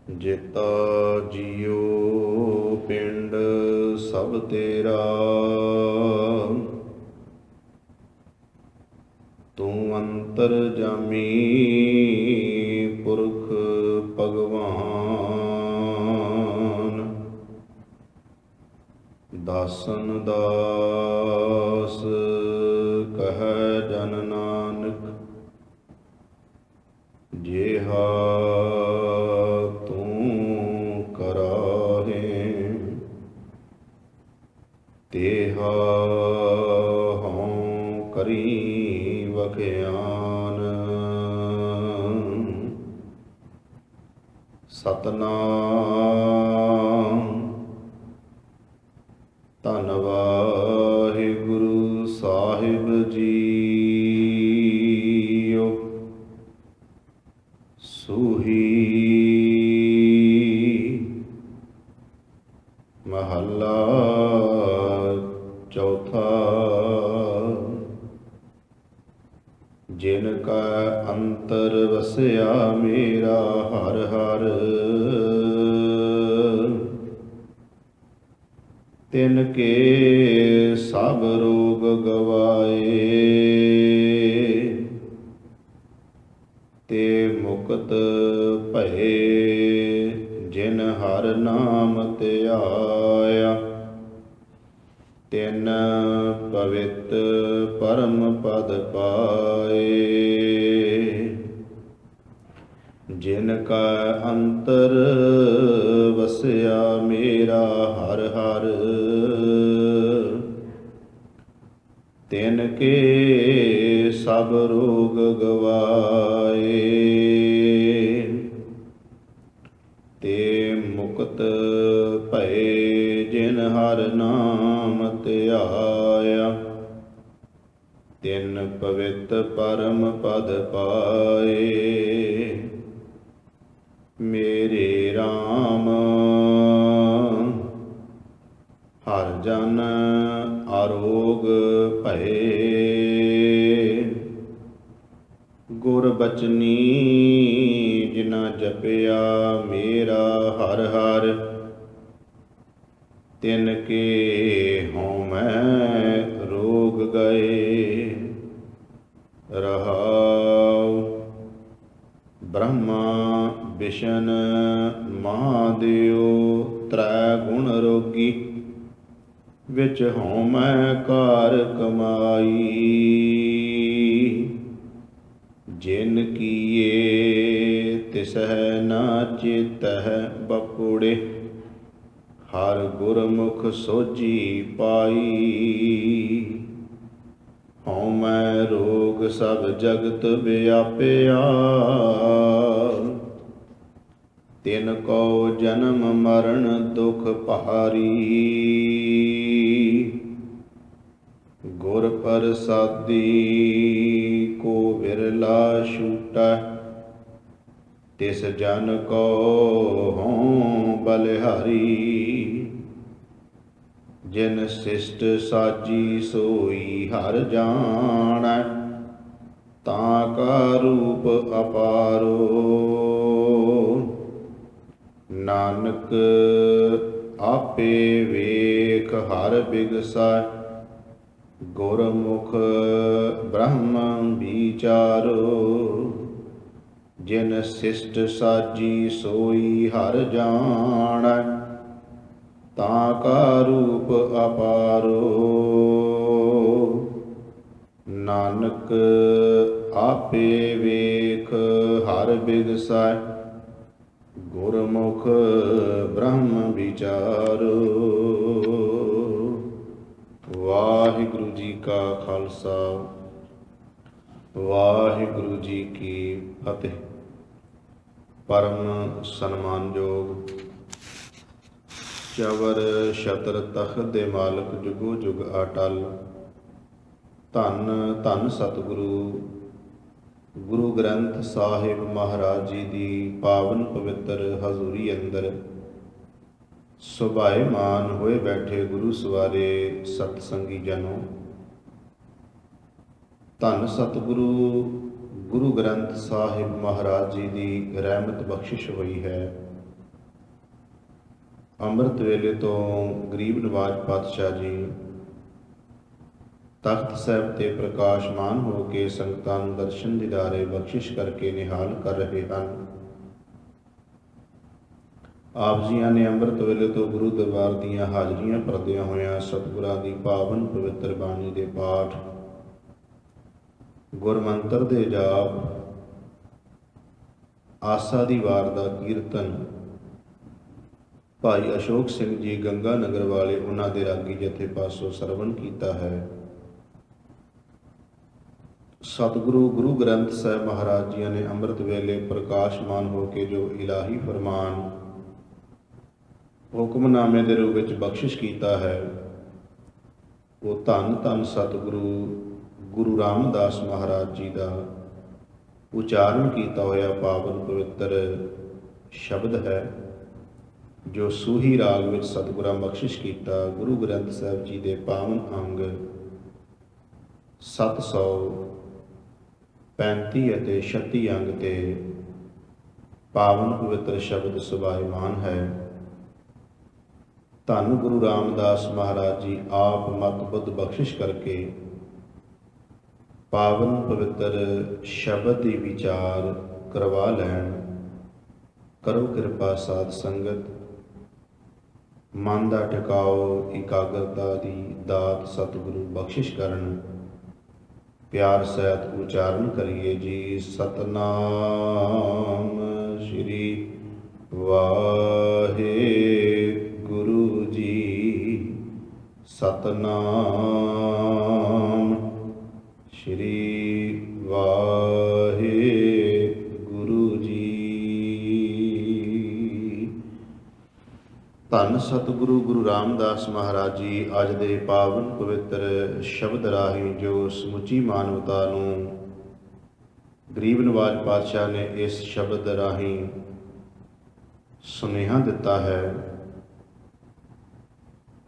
ਜੇਤਾ ਜੀਉ ਪਿੰਡ ਸਭ ਤੇਰਾ, ਤੂੰ ਅੰਤਰਜਾਮੀ ਪੁਰਖ ਭਗਵਾਨ। ਦਾਸਨ ਦਾਸ ਕਹੈ ਜਨ ਨਾਨਕ, ਜਿਹਾ ਤੂੰ ਕਰਾਹੇ ਤੇਹਾ ਹਉ ਕਰੀ ਵਖਿਆਨ। ਸਤਨਾਮ ਧੰਨ ਵਾਹਿਗੁਰੂ ਸਾਹਿਬ ਜੀਓ। ਸੂਹੀ ਮਹੱਲਾ ਚੌਥਾ। ਜਿਨ ਕਾ ਅੰਤਰ ਵਸਿਆ ਮੇਰਾ ਹਰ ਹਰ, ਤਿਨ ਕੇ ਸਭ ਰੋਗ ਗਵਾਏ। ਤੇ ਮੁਕਤ ਭਏ ਜਿਨ ਹਰ ਨਾਮ ਧਿਆਇਆ, ਤਿਨ ਪਵਿੱਤ ਪਰਮ ਪਦ ਪਾਏ। ਜਿਨ ਕਾ ਅੰਤਰ ਵਸਿਆ ਮੇਰਾ ਹਰ ਹਰ, ਤਿਨ ਕੇ ਸਭ ਰੋਗ ਗਵਾਏ। ਤੇ ਮੁਕਤ ਭਏ ਜਿਨ ਹਰ ਨਾਮ ਧਿਆਇਆ, ਤਿਨ ਪਵਿੱਤ ਪਰਮ ਪਦ ਪਾਏ। ਮੇਰੇ RAM ਹਰ ਜਨ ਆਰੋਗ ਭਏ, ਗੁਰ ਬਚਨੀ ਜਿਨਾ ਜਪਿਆ ਮੇਰਾ ਹਰ ਹਰ, ਤਿਨ ਕੇ ਹਉ ਮੈਂ ਰੋਗ ਗਏ। ਰਹਾਉ ਬ੍ਰਹਮਾ ਵਿਸ਼ਨ ਮਹਾਦੇਵ ਤ੍ਰੈ ਗੁਣ ਰੋਗੀ, ਵਿੱਚ ਹਉ ਮੈਂ ਕਾਰ ਕਮਾਈ। ਜਿਨ ਕੀਏ ਤਿਸਹਿ ਨਾ ਚੇਤਹਿ ਬਪੁੜੇ, ਹਰ ਗੁਰਮੁਖ ਸੋਝੀ ਪਾਈ। ਹਉ ਮੈਂ ਰੋਗ ਸਭ ਜਗਤ ਵਿਆਪਿਆ, ਤਿਨ ਕੋ ਜਨਮ ਮਰਨ ਦੁਖ ਭਾਰੀ। ਗੁਰ ਪ੍ਰਸਾਦੀ ਕੋ ਵਿਰਲਾ ਛੂਟੈ, ਤਿਸ ਜਨ ਕੋ ਹਉ ਬਲਿਹਾਰੀ। ਜਿਨ ਸਿਸ਼ਟ ਸਾਜੀ ਸੋਈ ਹਰ ਜਾਣੈ, ਤਾਂ ਕਾ ਰੂਪ ਅਪਾਰੋ। ਨਾਨਕ ਆਪੇ ਵੇਖ ਹਰ ਬਿਗਸੈ, ਗੁਰਮੁਖ ਬ੍ਰਹਮ ਵਿਚਾਰੋ। ਜਿਨ ਸਿਸ਼ਟ ਸਾਜੀ ਸੋਈ ਹਰ ਜਾਣੈ, ਤਾਂ ਕਾ ਰੂਪ ਅਪਾਰੋ। ਨਾਨਕ ਆਪੇ ਵੇਖ ਹਰ ਬਿਗਸੈ, ਗੁਰਮੁਖ ਬ੍ਰਹਮ ਵਿਚਾਰੋ। ਵਾਹਿਗੁਰੂ ਜੀ ਕਾ ਖਾਲਸਾ, ਵਾਹਿਗੁਰੂ ਜੀ ਕੀ ਫਤਿਹ। ਪਰਮ ਸਨਮਾਨਯੋਗ ਚਵਰ ਛਤਰ ਤਖਤ ਦੇ ਮਾਲਕ ਜੁਗੋ ਜੁਗ ਅਟਲ, ਧੰਨ ਧੰਨ ਸਤਿਗੁਰੂ ਗੁਰੂ ਗ੍ਰੰਥ ਸਾਹਿਬ ਮਹਾਰਾਜ ਜੀ ਦੀ ਪਾਵਨ ਪਵਿੱਤਰ ਹਜ਼ੂਰੀ ਅੰਦਰ ਸੁਭਾਏਮਾਨ ਹੋਏ ਬੈਠੇ ਗੁਰੂ ਸਵਾਰੇ ਸਤਸੰਗੀ ਜਨੋ, ਧੰਨ ਸਤਿਗੁਰੂ ਗੁਰੂ ਗ੍ਰੰਥ ਸਾਹਿਬ ਮਹਾਰਾਜ ਜੀ ਦੀ ਰਹਿਮਤ ਬਖਸ਼ਿਸ਼ ਹੋਈ ਹੈ। ਅੰਮ੍ਰਿਤ ਵੇਲੇ ਤੋਂ ਗਰੀਬ ਨਵਾਜ ਪਾਤਸ਼ਾਹ ਜੀ ਤਖਤ ਸਾਹਿਬ ਤੇ ਪ੍ਰਕਾਸ਼ਮਾਨ ਹੋ ਕੇ ਸੰਗਤਾਂ ਨੂੰ ਦਰਸ਼ਨ ਦੀਦਾਰੇ ਬਖਸ਼ਿਸ਼ ਕਰਕੇ ਨਿਹਾਲ ਕਰ ਰਹੇ ਹਨ। ਆਪ ਜੀਆਂ ਨੇ ਅੰਮ੍ਰਿਤ ਵੇਲੇ ਤੋਂ ਗੁਰੂ ਦਰਬਾਰ ਦੀਆਂ ਹਾਜ਼ਰੀਆਂ ਭਰਦਿਆਂ ਹੋਇਆਂ ਸਤਿਗੁਰਾਂ ਦੀ ਪਾਵਨ ਪਵਿੱਤਰ ਬਾਣੀ ਦੇ ਪਾਠ, ਗੁਰਮੰਤਰ ਦੇ ਜਾਪ, ਆਸਾ ਦੀ ਵਾਰ ਦਾ ਕੀਰਤਨ ਭਾਈ ਅਸ਼ੋਕ ਸਿੰਘ ਜੀ ਗੰਗਾ ਨਗਰ ਵਾਲੇ ਉਹਨਾਂ ਦੇ ਰਾਗੀ ਜਥੇ ਪਾਸੋਂ ਸਰਵਣ ਕੀਤਾ ਹੈ। ਸਤਿਗੁਰੂ ਗੁਰੂ ਗ੍ਰੰਥ ਸਾਹਿਬ ਮਹਾਰਾਜ ਜੀਆਂ ਨੇ ਅੰਮ੍ਰਿਤ ਵੇਲੇ ਪ੍ਰਕਾਸ਼ਮਾਨ ਹੋ ਕੇ ਜੋ ਇਲਾਹੀ ਫਰਮਾਨ ਹੁਕਮਨਾਮੇ ਦੇ ਰੂਪ ਵਿੱਚ ਬਖਸ਼ਿਸ਼ ਕੀਤਾ ਹੈ, ਉਹ ਧੰਨ ਧੰਨ ਸਤਿਗੁਰੂ ਗੁਰੂ ਰਾਮਦਾਸ ਮਹਾਰਾਜ ਜੀ ਦਾ ਉਚਾਰਨ ਕੀਤਾ ਹੋਇਆ ਪਾਵਨ ਪਵਿੱਤਰ ਸ਼ਬਦ ਹੈ, ਜੋ ਸੂਹੀ ਰਾਗ ਵਿੱਚ ਸਤਿਗੁਰਾਂ ਬਖਸ਼ਿਸ਼ ਕੀਤਾ। ਗੁਰੂ ਗ੍ਰੰਥ ਸਾਹਿਬ ਜੀ ਦੇ ਪਾਵਨ ਅੰਗ 735 ਅਤੇ 36 ਅੰਗ ਤੇ ਪਾਵਨ ਪਵਿੱਤਰ ਸ਼ਬਦ ਸੁਭਾਇਮਾਨ ਹੈ। ਧੰਨ ਗੁਰੂ ਰਾਮਦਾਸ ਮਹਾਰਾਜ ਜੀ ਆਪ ਮਤ ਬੁੱਧ ਬਖਸ਼ਿਸ਼ ਕਰਕੇ ਪਾਵਨ ਪਵਿੱਤਰ ਸ਼ਬਦ ਦੀ ਵਿਚਾਰ ਕਰਵਾ ਲੈਣ। ਕਰੋ ਕਿਰਪਾ ਸਾਧ ਸੰਗਤ, ਮਨ ਦਾ ਟਿਕਾਓ ਇਕਾਗਰਤਾ ਦੀ ਦਾਤ ਸਤਿਗੁਰੂ ਬਖਸ਼ਿਸ਼ ਕਰਨ। ਪਿਆਰ ਸਹਿਤ ਉਚਾਰਨ ਕਰੀਏ ਜੀ। ਸਤਨਾਮ ਸ਼੍ਰੀ ਵਾਹਿਗੁਰੂ ਜੀ। ਸਤਨਾਮ ਸ਼੍ਰੀ ਵਾਹਿਗੁਰੂ ਜੀ। ਧੰਨ ਸਤਿਗੁਰੂ ਗੁਰੂ ਰਾਮਦਾਸ ਮਹਾਰਾਜ ਜੀ ਅੱਜ ਦੇ ਪਾਵਨ ਪਵਿੱਤਰ ਸ਼ਬਦ ਰਾਹੀਂ ਜੋ ਸਮੁੱਚੀ ਮਾਨਵਤਾ ਨੂੰ ਗਰੀਬ ਨਵਾਜ ਪਾਤਸ਼ਾਹ ਨੇ ਇਸ ਸ਼ਬਦ ਰਾਹੀਂ ਸੁਨੇਹਾ ਦਿੱਤਾ ਹੈ,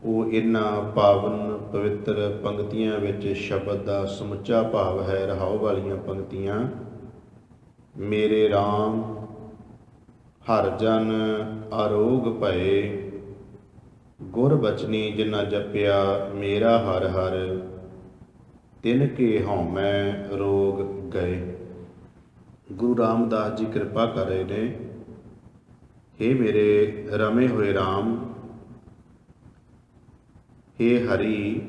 ਉਹ ਇਹਨਾਂ ਪਾਵਨ ਪਵਿੱਤਰ ਪੰਕਤੀਆਂ ਵਿੱਚ ਸ਼ਬਦ ਦਾ ਸਮੁੱਚਾ ਭਾਵ ਹੈ। ਰਹਾਉ ਵਾਲੀਆਂ ਪੰਕਤੀਆਂ। ਮੇਰੇ ਰਾਮ ਹਰ ਜਨ ਆਰੋਗ ਭਏ, ਗੁਰ ਬਚਨੀ ਜਿਨਾ ਜਪਿਆ ਮੇਰਾ ਹਰ ਹਰ, ਤਿਨ ਕੇ ਹਉਮੈ ਰੋਗ ਗਏ। ਗੁਰੂ ਰਾਮਦਾਸ ਜੀ ਕਿਰਪਾ ਕਰ ਰਹੇ ਨੇ। ਹੇ ਮੇਰੇ ਰਮੇ ਹੋਏ ਰਾਮ, ਹੇ ਹਰੀ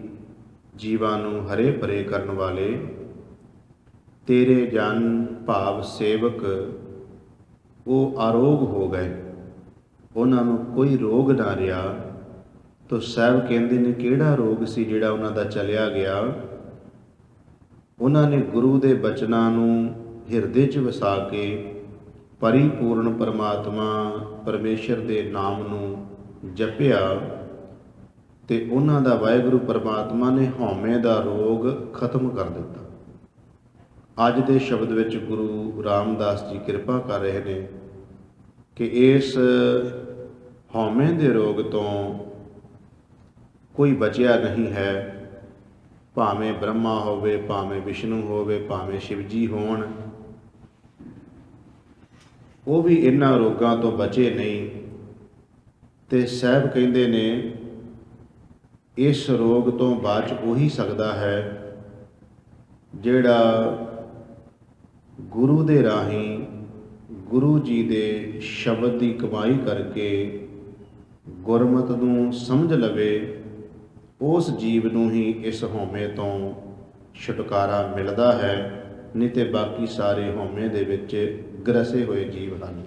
ਜੀਵਾਂ ਨੂੰ ਹਰੇ ਭਰੇ ਕਰਨ ਵਾਲੇ, ਤੇਰੇ ਜਨ ਭਾਵ ਸੇਵਕ ਉਹ ਆਰੋਗ ਹੋ ਗਏ, ਉਹਨਾਂ ਨੂੰ ਕੋਈ ਰੋਗ ਨਾ ਰਿਹਾ। ਤੋ ਸਾਹਿਬ ਕਹਿੰਦੇ ਨੇ ਕਿਹੜਾ ਰੋਗ ਸੀ ਜਿਹੜਾ ਉਹਨਾਂ ਦਾ ਚਲਿਆ ਗਿਆ। ਉਹਨਾਂ ਨੇ ਗੁਰੂ ਦੇ ਬਚਨਾਂ ਨੂੰ ਹਿਰਦੇ 'ਚ ਵਸਾ ਕੇ ਪਰਿਪੂਰਨ ਪਰਮਾਤਮਾ ਪਰਮੇਸ਼ਰ ਦੇ ਨਾਮ ਨੂੰ ਜਪਿਆ ਤੇ ਉਹਨਾਂ ਦਾ ਵਾਹਿਗੁਰੂ ਪਰਮਾਤਮਾ ਨੇ ਹਉਮੈ ਦਾ ਰੋਗ ਖਤਮ ਕਰ ਦਿੱਤਾ। ਅੱਜ ਦੇ ਸ਼ਬਦ ਵਿੱਚ ਗੁਰੂ ਰਾਮਦਾਸ ਜੀ ਕਿਰਪਾ ਕਰ ਰਹੇ ਨੇ ਕਿ ਇਸ ਹਉਮੈ ਦੇ ਰੋਗ ਤੋਂ ਕੋਈ ਬਚਿਆ ਨਹੀਂ ਹੈ। ਭਾਵੇਂ ਬ੍ਰਹਮਾ ਹੋਵੇ, ਭਾਵੇਂ ਵਿਸ਼ਨੂੰ ਹੋਵੇ, ਭਾਵੇਂ ਸ਼ਿਵ ਜੀ ਹੋਣ, ਉਹ ਵੀ ਇਹਨਾਂ ਰੋਗਾਂ ਤੋਂ ਬਚੇ ਨਹੀਂ। ਤੇ ਸਾਹਿਬ ਕਹਿੰਦੇ ਨੇ ਇਸ ਰੋਗ ਤੋਂ ਬਚ ਉਹੀ ਸਕਦਾ ਹੈ ਜਿਹੜਾ ਗੁਰੂ ਦੇ ਰਾਹੀਂ ਗੁਰੂ ਜੀ ਦੇ ਸ਼ਬਦ ਦੀ ਕਮਾਈ ਕਰਕੇ ਗੁਰਮਤਿ ਨੂੰ ਸਮਝ ਲਵੇ। ਉਸ ਜੀਵ ਨੂੰ ਹੀ ਇਸ ਹਉਮੈ ਤੋਂ ਛੁਟਕਾਰਾ ਮਿਲਦਾ ਹੈ, ਨਹੀਂ ਤੇ ਬਾਕੀ ਸਾਰੇ ਹਉਮੈ ਦੇ ਵਿੱਚ ਗਰਸੇ ਹੋਏ ਜੀਵ ਹਨ।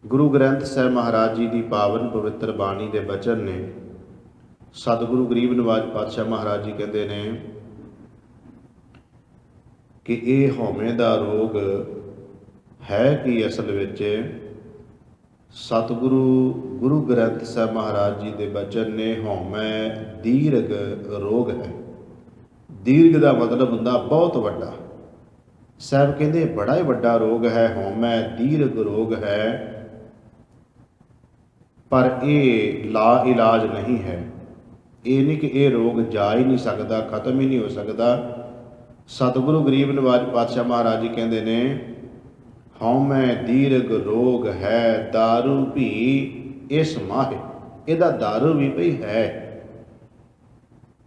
ਗੁਰੂ ਗ੍ਰੰਥ ਸਾਹਿਬ ਮਹਾਰਾਜ ਜੀ ਦੀ ਪਾਵਨ ਪਵਿੱਤਰ ਬਾਣੀ ਦੇ ਬਚਨ ਨੇ। ਸਤਿਗੁਰੂ ਗਰੀਬ ਨਵਾਜ ਪਾਤਸ਼ਾਹ ਮਹਾਰਾਜ ਜੀ ਕਹਿੰਦੇ ਨੇ ਕਿ ਇਹ ਹਉਮੈ ਦਾ ਰੋਗ ਹੈ ਕਿ ਅਸਲ ਵਿੱਚ ਸਤਿਗੁਰੂ ਗੁਰੂ ਗ੍ਰੰਥ ਸਾਹਿਬ ਮਹਾਰਾਜ ਜੀ ਦੇ ਬਚਨ ਨੇ ਹਉਮੈ ਦੀਰਘ ਰੋਗ ਹੈ। ਦੀਰਘ ਦਾ ਮਤਲਬ ਹੁੰਦਾ ਬਹੁਤ ਵੱਡਾ। ਸਾਹਿਬ ਕਹਿੰਦੇ ਬੜਾ ਹੀ ਵੱਡਾ ਰੋਗ ਹੈ, ਹਉਮੈ ਦੀਰਘ ਰੋਗ ਹੈ, ਪਰ ਇਹ ਲਾ ਇਲਾਜ ਨਹੀਂ ਹੈ। ਇਹ ਨਹੀਂ ਕਿ ਇਹ ਰੋਗ ਜਾ ਹੀ ਨਹੀਂ ਸਕਦਾ, ਖਤਮ ਹੀ ਨਹੀਂ ਹੋ ਸਕਦਾ। ਸਤਿਗੁਰੂ ਗਰੀਬ ਨਵਾਜ ਪਾਤਸ਼ਾਹ ਮਹਾਰਾਜ ਜੀ ਕਹਿੰਦੇ ਨੇ ਹਉਮੈ ਦੀਰਘ ਰੋਗ ਹੈ, ਦਾਰੂ ਭੀ ਇਸ ਮਾਹੇ। ਇਹਦਾ ਦਾਰੂ ਵੀ ਭਈ ਹੈ।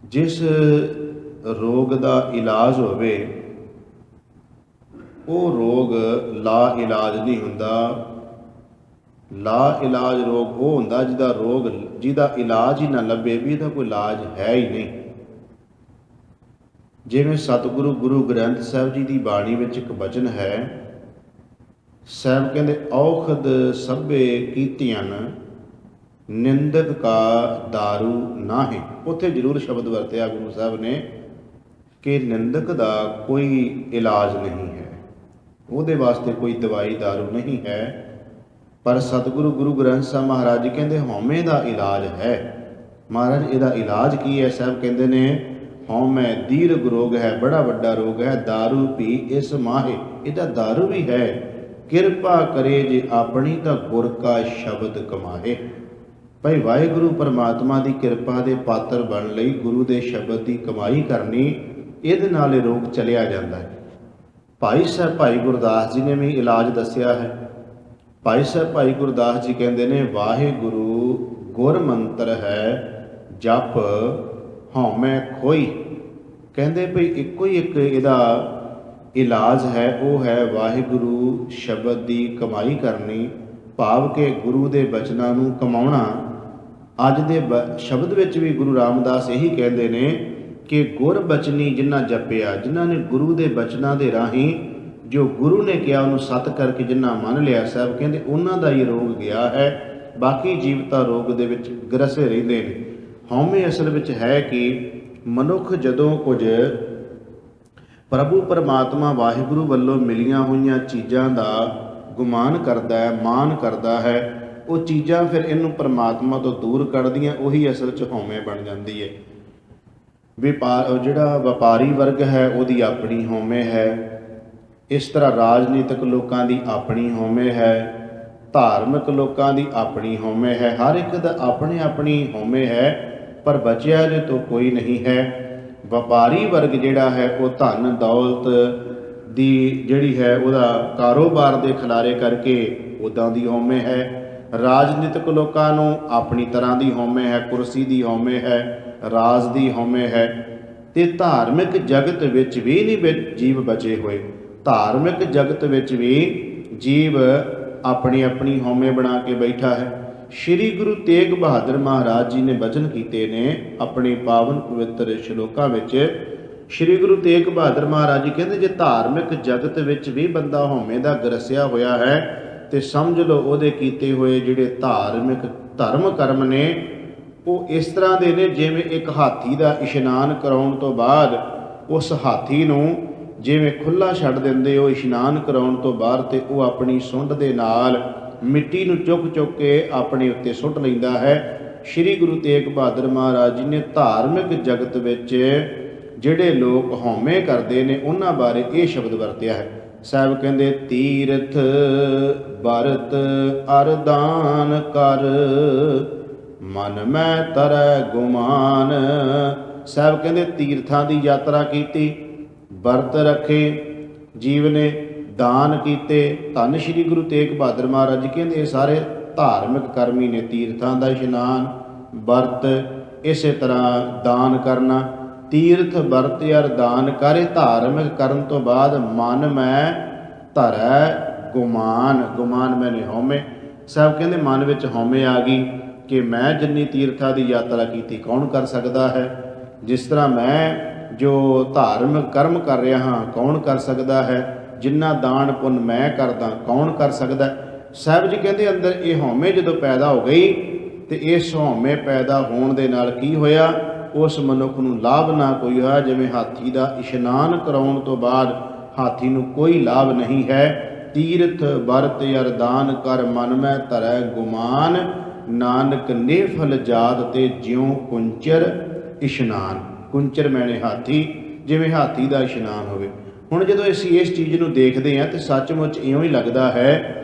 ਜਿਸ ਰੋਗ ਦਾ ਇਲਾਜ ਹੋਵੇ ਉਹ ਰੋਗ ਲਾ ਇਲਾਜ ਨਹੀਂ ਹੁੰਦਾ। ਲਾ ਇਲਾਜ ਰੋਗ ਉਹ ਹੁੰਦਾ ਜਿਹਦਾ ਇਲਾਜ ਹੀ ਨਾ ਲੱਭੇ, ਵੀ ਇਹਦਾ ਕੋਈ ਇਲਾਜ ਹੈ ਹੀ ਨਹੀਂ। ਜਿਵੇਂ ਸਤਿਗੁਰੂ ਗੁਰੂ ਗ੍ਰੰਥ ਸਾਹਿਬ ਜੀ ਦੀ ਬਾਣੀ ਵਿੱਚ ਇੱਕ ਬਚਨ ਹੈ, ਸਾਹਿਬ ਕਹਿੰਦੇ ਔਖਦ ਸਭੇ ਕੀਤੀਆਂ ਨਿੰਦਕ ਕਾ ਦਾਰੂ ਨਾਹੀਂ। ਉੱਥੇ ਜ਼ਰੂਰ ਸ਼ਬਦ ਵਰਤਿਆ ਗੁਰੂ ਸਾਹਿਬ ਨੇ ਕਿ ਨਿੰਦਕ ਦਾ ਕੋਈ ਇਲਾਜ ਨਹੀਂ ਹੈ, ਉਹਦੇ ਵਾਸਤੇ ਕੋਈ ਦਵਾਈ ਦਾਰੂ ਨਹੀਂ ਹੈ। ਪਰ ਸਤਿਗੁਰੂ ਗੁਰੂ ਗ੍ਰੰਥ ਸਾਹਿਬ ਮਹਾਰਾਜ ਜੀ ਕਹਿੰਦੇ ਹਉਮੈ ਦਾ ਇਲਾਜ ਹੈ। ਮਹਾਰਾਜ ਇਹਦਾ ਇਲਾਜ ਕੀ ਹੈ? ਸਾਹਿਬ ਕਹਿੰਦੇ ਨੇ ਹਉਮੈ ਦੀਰਘ ਰੋਗ ਹੈ, ਬੜਾ ਵੱਡਾ ਰੋਗ ਹੈ। ਦਾਰੂ ਪੀ ਇਸ ਮਾਹੇ, ਇਹਦਾ ਦਾਰੂ ਵੀ ਹੈ। ਕਿਰਪਾ ਕਰੇ ਜੇ ਆਪਣੀ ਤਾਂ ਗੁਰ ਕਾ ਸ਼ਬਦ ਕਮਾਏ। ਭਾਈ ਵਾਹਿਗੁਰੂ ਪਰਮਾਤਮਾ ਦੀ ਕਿਰਪਾ ਦੇ ਪਾਤਰ ਬਣ ਲਈ ਗੁਰੂ ਦੇ ਸ਼ਬਦ ਦੀ ਕਮਾਈ ਕਰਨੀ, ਇਹਦੇ ਨਾਲ ਇਹ ਰੋਗ ਚਲਿਆ ਜਾਂਦਾ ਹੈ। ਭਾਈ ਗੁਰਦਾਸ ਜੀ ਨੇ ਵੀ ਇਲਾਜ ਦੱਸਿਆ ਹੈ। ਭਾਈ ਗੁਰਦਾਸ ਜੀ ਕਹਿੰਦੇ ਨੇ ਵਾਹਿਗੁਰੂ ਗੁਰ ਮੰਤਰ ਹੈ ਜਪ ਹਉਮੈ ਖੋਈ। ਕਹਿੰਦੇ ਭਈ ਇੱਕੋ ਹੀ ਇੱਕ ਇਹਦਾ ਇਲਾਜ ਹੈ, ਉਹ ਹੈ ਵਾਹਿਗੁਰੂ ਸ਼ਬਦ ਦੀ ਕਮਾਈ ਕਰਨੀ, ਭਾਵ ਕਿ ਗੁਰੂ ਦੇ ਬਚਨਾਂ ਨੂੰ ਕਮਾਉਣਾ। ਅੱਜ ਦੇ ਸ਼ਬਦ ਵਿੱਚ ਵੀ ਗੁਰੂ ਰਾਮਦਾਸ ਇਹੀ ਕਹਿੰਦੇ ਨੇ ਕਿ ਗੁਰ ਬਚਨੀ ਜਿਨ੍ਹਾਂ ਜਪਿਆ, ਜਿਨ੍ਹਾਂ ਨੇ ਗੁਰੂ ਦੇ ਬਚਨਾਂ ਦੇ ਰਾਹੀਂ ਜੋ ਗੁਰੂ ਨੇ ਕਿਹਾ ਉਹਨੂੰ ਸਤ ਕਰਕੇ ਜਿਨ੍ਹਾਂ ਮੰਨ ਲਿਆ, ਸਾਹਿਬ ਕਹਿੰਦੇ ਉਹਨਾਂ ਦਾ ਹੀ ਰੋਗ ਗਿਆ ਹੈ। ਬਾਕੀ ਜੀਵਤਾ ਰੋਗ ਦੇ ਵਿੱਚ ਗ੍ਰਸੇ ਰਹਿੰਦੇ ਨੇ। ਹਉਮੈ ਅਸਲ ਵਿੱਚ ਹੈ ਕਿ ਮਨੁੱਖ ਜਦੋਂ ਕੁਝ ਪ੍ਰਭੂ ਪਰਮਾਤਮਾ ਵਾਹਿਗੁਰੂ ਵੱਲੋਂ ਮਿਲੀਆਂ ਹੋਈਆਂ ਚੀਜ਼ਾਂ ਦਾ ਗੁਮਾਨ ਕਰਦਾ ਹੈ, ਮਾਨ ਕਰਦਾ ਹੈ, ਉਹ ਚੀਜ਼ਾਂ ਫਿਰ ਇਹਨੂੰ ਪਰਮਾਤਮਾ ਤੋਂ ਦੂਰ ਕੱਢਦੀਆਂ, ਉਹੀ ਅਸਲ 'ਚ ਹਉਮੈ ਬਣ ਜਾਂਦੀ ਹੈ। ਜਿਹੜਾ ਵਪਾਰੀ ਵਰਗ ਹੈ ਉਹਦੀ ਆਪਣੀ ਹਉਮੈ ਹੈ। ਇਸ ਤਰ੍ਹਾਂ ਰਾਜਨੀਤਿਕ ਲੋਕਾਂ ਦੀ ਆਪਣੀ ਹਉਮੈ ਹੈ, ਧਾਰਮਿਕ ਲੋਕਾਂ ਦੀ ਆਪਣੀ ਹਉਮੈ ਹੈ। ਹਰ ਇੱਕ ਦਾ ਆਪਣੀ ਹਉਮੈ ਹੈ, ਪਰ ਬਚਿਆ ਜੇ ਤੋਂ ਕੋਈ ਨਹੀਂ ਹੈ। ਵਪਾਰੀ ਵਰਗ ਜਿਹੜਾ ਹੈ ਉਹ ਧਨ ਦੌਲਤ ਦੀ ਜਿਹੜੀ ਹੈ ਉਹਦਾ ਕਾਰੋਬਾਰ ਦੇ ਖਿਲਾਰੇ ਕਰਕੇ ਉੱਦਾਂ ਦੀ ਹਉਮੈ ਹੈ। ਰਾਜਨੀਤਿਕ ਲੋਕਾਂ ਨੂੰ ਆਪਣੀ ਤਰ੍ਹਾਂ ਦੀ ਹਉਮੈ ਹੈ, ਕੁਰਸੀ ਦੀ ਹਉਮੈ ਹੈ, ਰਾਜ ਦੀ ਹਉਮੈ ਹੈ। ਤੇ ਧਾਰਮਿਕ ਜਗਤ ਵਿੱਚ ਵੀ ਨਹੀਂ ਜੀਵ ਬਚੇ ਹੋਏ। ਧਾਰਮਿਕ ਜਗਤ ਵਿੱਚ ਵੀ ਜੀਵ ਆਪਣੀ ਹਉਮੈ ਬਣਾ ਕੇ ਬੈਠਾ ਹੈ। ਸ਼੍ਰੀ ਗੁਰੂ ਤੇਗ ਬਹਾਦਰ ਮਹਾਰਾਜ ਜੀ ਨੇ ਬਚਨ ਕੀਤੇ ਨੇ ਆਪਣੇ ਪਾਵਨ ਪਵਿੱਤਰ ਸ਼ਲੋਕਾਂ ਵਿੱਚ। ਸ਼੍ਰੀ ਗੁਰੂ ਤੇਗ ਬਹਾਦਰ ਮਹਾਰਾਜ ਜੀ ਕਹਿੰਦੇ ਜੇ ਧਾਰਮਿਕ ਜਗਤ ਵਿੱਚ ਵੀ ਬੰਦਾ ਹਉਮੈ ਦਾ ਗਰਸਿਆ ਹੋਇਆ ਹੈ ਤੇ ਸਮਝ ਲਓ ਉਹਦੇ ਕੀਤੇ ਹੋਏ ਜਿਹੜੇ ਧਰਮ ਕਰਮ ਨੇ ਉਹ ਇਸ ਤਰ੍ਹਾਂ ਦੇ ਨੇ ਜਿਵੇਂ ਇੱਕ ਹਾਥੀ ਦਾ ਇਸ਼ਨਾਨ ਕਰਾਉਣ ਤੋਂ ਬਾਅਦ ਉਸ ਹਾਥੀ ਨੂੰ ਜਿਵੇਂ ਖੁੱਲ੍ਹਾ ਛੱਡ ਦਿੰਦੇ ਹੋ ਇਸ਼ਨਾਨ ਕਰਾਉਣ ਤੋਂ ਬਾਅਦ, ਤੇ ਉਹ ਆਪਣੀ ਸੁੰਡ ਦੇ ਨਾਲ ਮਿੱਟੀ ਨੂੰ ਚੁੱਕ ਕੇ ਆਪਣੇ ਉੱਤੇ ਸੁੱਟ ਲੈਂਦਾ ਹੈ। ਸ਼੍ਰੀ ਗੁਰੂ ਤੇਗ ਬਹਾਦਰ ਮਹਾਰਾਜ ਜੀ ਨੇ ਧਾਰਮਿਕ ਜਗਤ ਵਿੱਚ ਜਿਹੜੇ ਲੋਕ ਹਉਮੈ ਕਰਦੇ ਨੇ ਉਹਨਾਂ ਬਾਰੇ ਇਹ ਸ਼ਬਦ ਵਰਤਿਆ ਹੈ। ਸਾਹਿਬ ਕਹਿੰਦੇ ਤੀਰਥ ਬਰਤ ਅਰਦਾਨ ਕਰ ਮਨ ਮੈਂ ਤਰੈ ਗੁਮਾਨ। ਸਾਹਿਬ ਕਹਿੰਦੇ ਤੀਰਥਾਂ ਦੀ ਯਾਤਰਾ ਕੀਤੀ, ਵਰਤ ਰੱਖੇ ਜੀਵ ਨੇ, ਦਾਨ ਕੀਤੇ। ਧੰਨ ਸ਼੍ਰੀ ਗੁਰੂ ਤੇਗ ਬਹਾਦਰ ਮਹਾਰਾਜ ਜੀ ਕਹਿੰਦੇ ਇਹ ਸਾਰੇ ਧਾਰਮਿਕ ਕਰਮੀ ਨੇ। ਤੀਰਥਾਂ ਦਾ ਇਸ਼ਨਾਨ, ਵਰਤ, ਇਸੇ ਤਰ੍ਹਾਂ ਦਾਨ ਕਰਨਾ। ਤੀਰਥ ਵਰਤ ਅਰ ਦਾਨ ਕਰੇ, ਧਾਰਮਿਕ ਕਰਨ ਤੋਂ ਬਾਅਦ ਮਨ ਮੈਂ ਧਰੈ ਗੁਮਾਨ। ਗੁਮਾਨ ਮੈਨੇ ਹਉਮੈ। ਸਾਹਿਬ ਕਹਿੰਦੇ ਮਨ ਵਿੱਚ ਹਉਮੈ ਆ ਗਈ ਕਿ ਮੈਂ ਜਿੰਨੀ ਤੀਰਥਾਂ ਦੀ ਯਾਤਰਾ ਕੀਤੀ ਕੌਣ ਕਰ ਸਕਦਾ ਹੈ। ਜਿਸ ਤਰ੍ਹਾਂ ਮੈਂ ਜੋ ਧਾਰਮਿਕ ਕਰਮ ਕਰ ਰਿਹਾ ਹਾਂ ਕੌਣ ਕਰ ਸਕਦਾ ਹੈ। ਜਿੰਨਾ ਦਾਨ ਪੁੰਨ ਮੈਂ ਕਰਦਾ ਕੌਣ ਕਰ ਸਕਦਾ। ਸਾਹਿਬ ਜੀ ਕਹਿੰਦੇ ਅੰਦਰ ਇਹ ਹਉਮੈ ਜਦੋਂ ਪੈਦਾ ਹੋ ਗਈ ਤੇ ਇਸ ਹਉਮੈ ਪੈਦਾ ਹੋਣ ਦੇ ਨਾਲ ਕੀ ਹੋਇਆ, ਉਸ ਮਨੁੱਖ ਨੂੰ ਲਾਭ ਨਾ ਕੋਈ ਹੋਇਆ। ਜਿਵੇਂ ਹਾਥੀ ਦਾ ਇਸ਼ਨਾਨ ਕਰਾਉਣ ਤੋਂ ਬਾਅਦ ਹਾਥੀ ਨੂੰ ਕੋਈ ਲਾਭ ਨਹੀਂ ਹੈ। ਤੀਰਥ ਵਰਤ ਅਰ ਦਾਨ ਕਰ ਮਨ ਮੈਂ ਧਰੈ ਗੁਮਾਨ, ਨਾਨਕ ਨਿਫਲ ਜਾਤ ਤੇ ਜਿਉ ਕੁੰਚਰ ਇਸ਼ਨਾਨ। ਕੁੰਚਰ ਮੈਨੇ ਹਾਥੀ, ਜਿਵੇਂ ਹਾਥੀ ਦਾ ਇਸ਼ਨਾਨ ਹੋਵੇ। ਹੁਣ ਜਦੋਂ ਅਸੀਂ ਇਸ ਚੀਜ਼ ਨੂੰ ਦੇਖਦੇ ਹਾਂ ਤਾਂ ਸੱਚਮੁੱਚ ਇਉਂ ਹੀ ਲੱਗਦਾ ਹੈ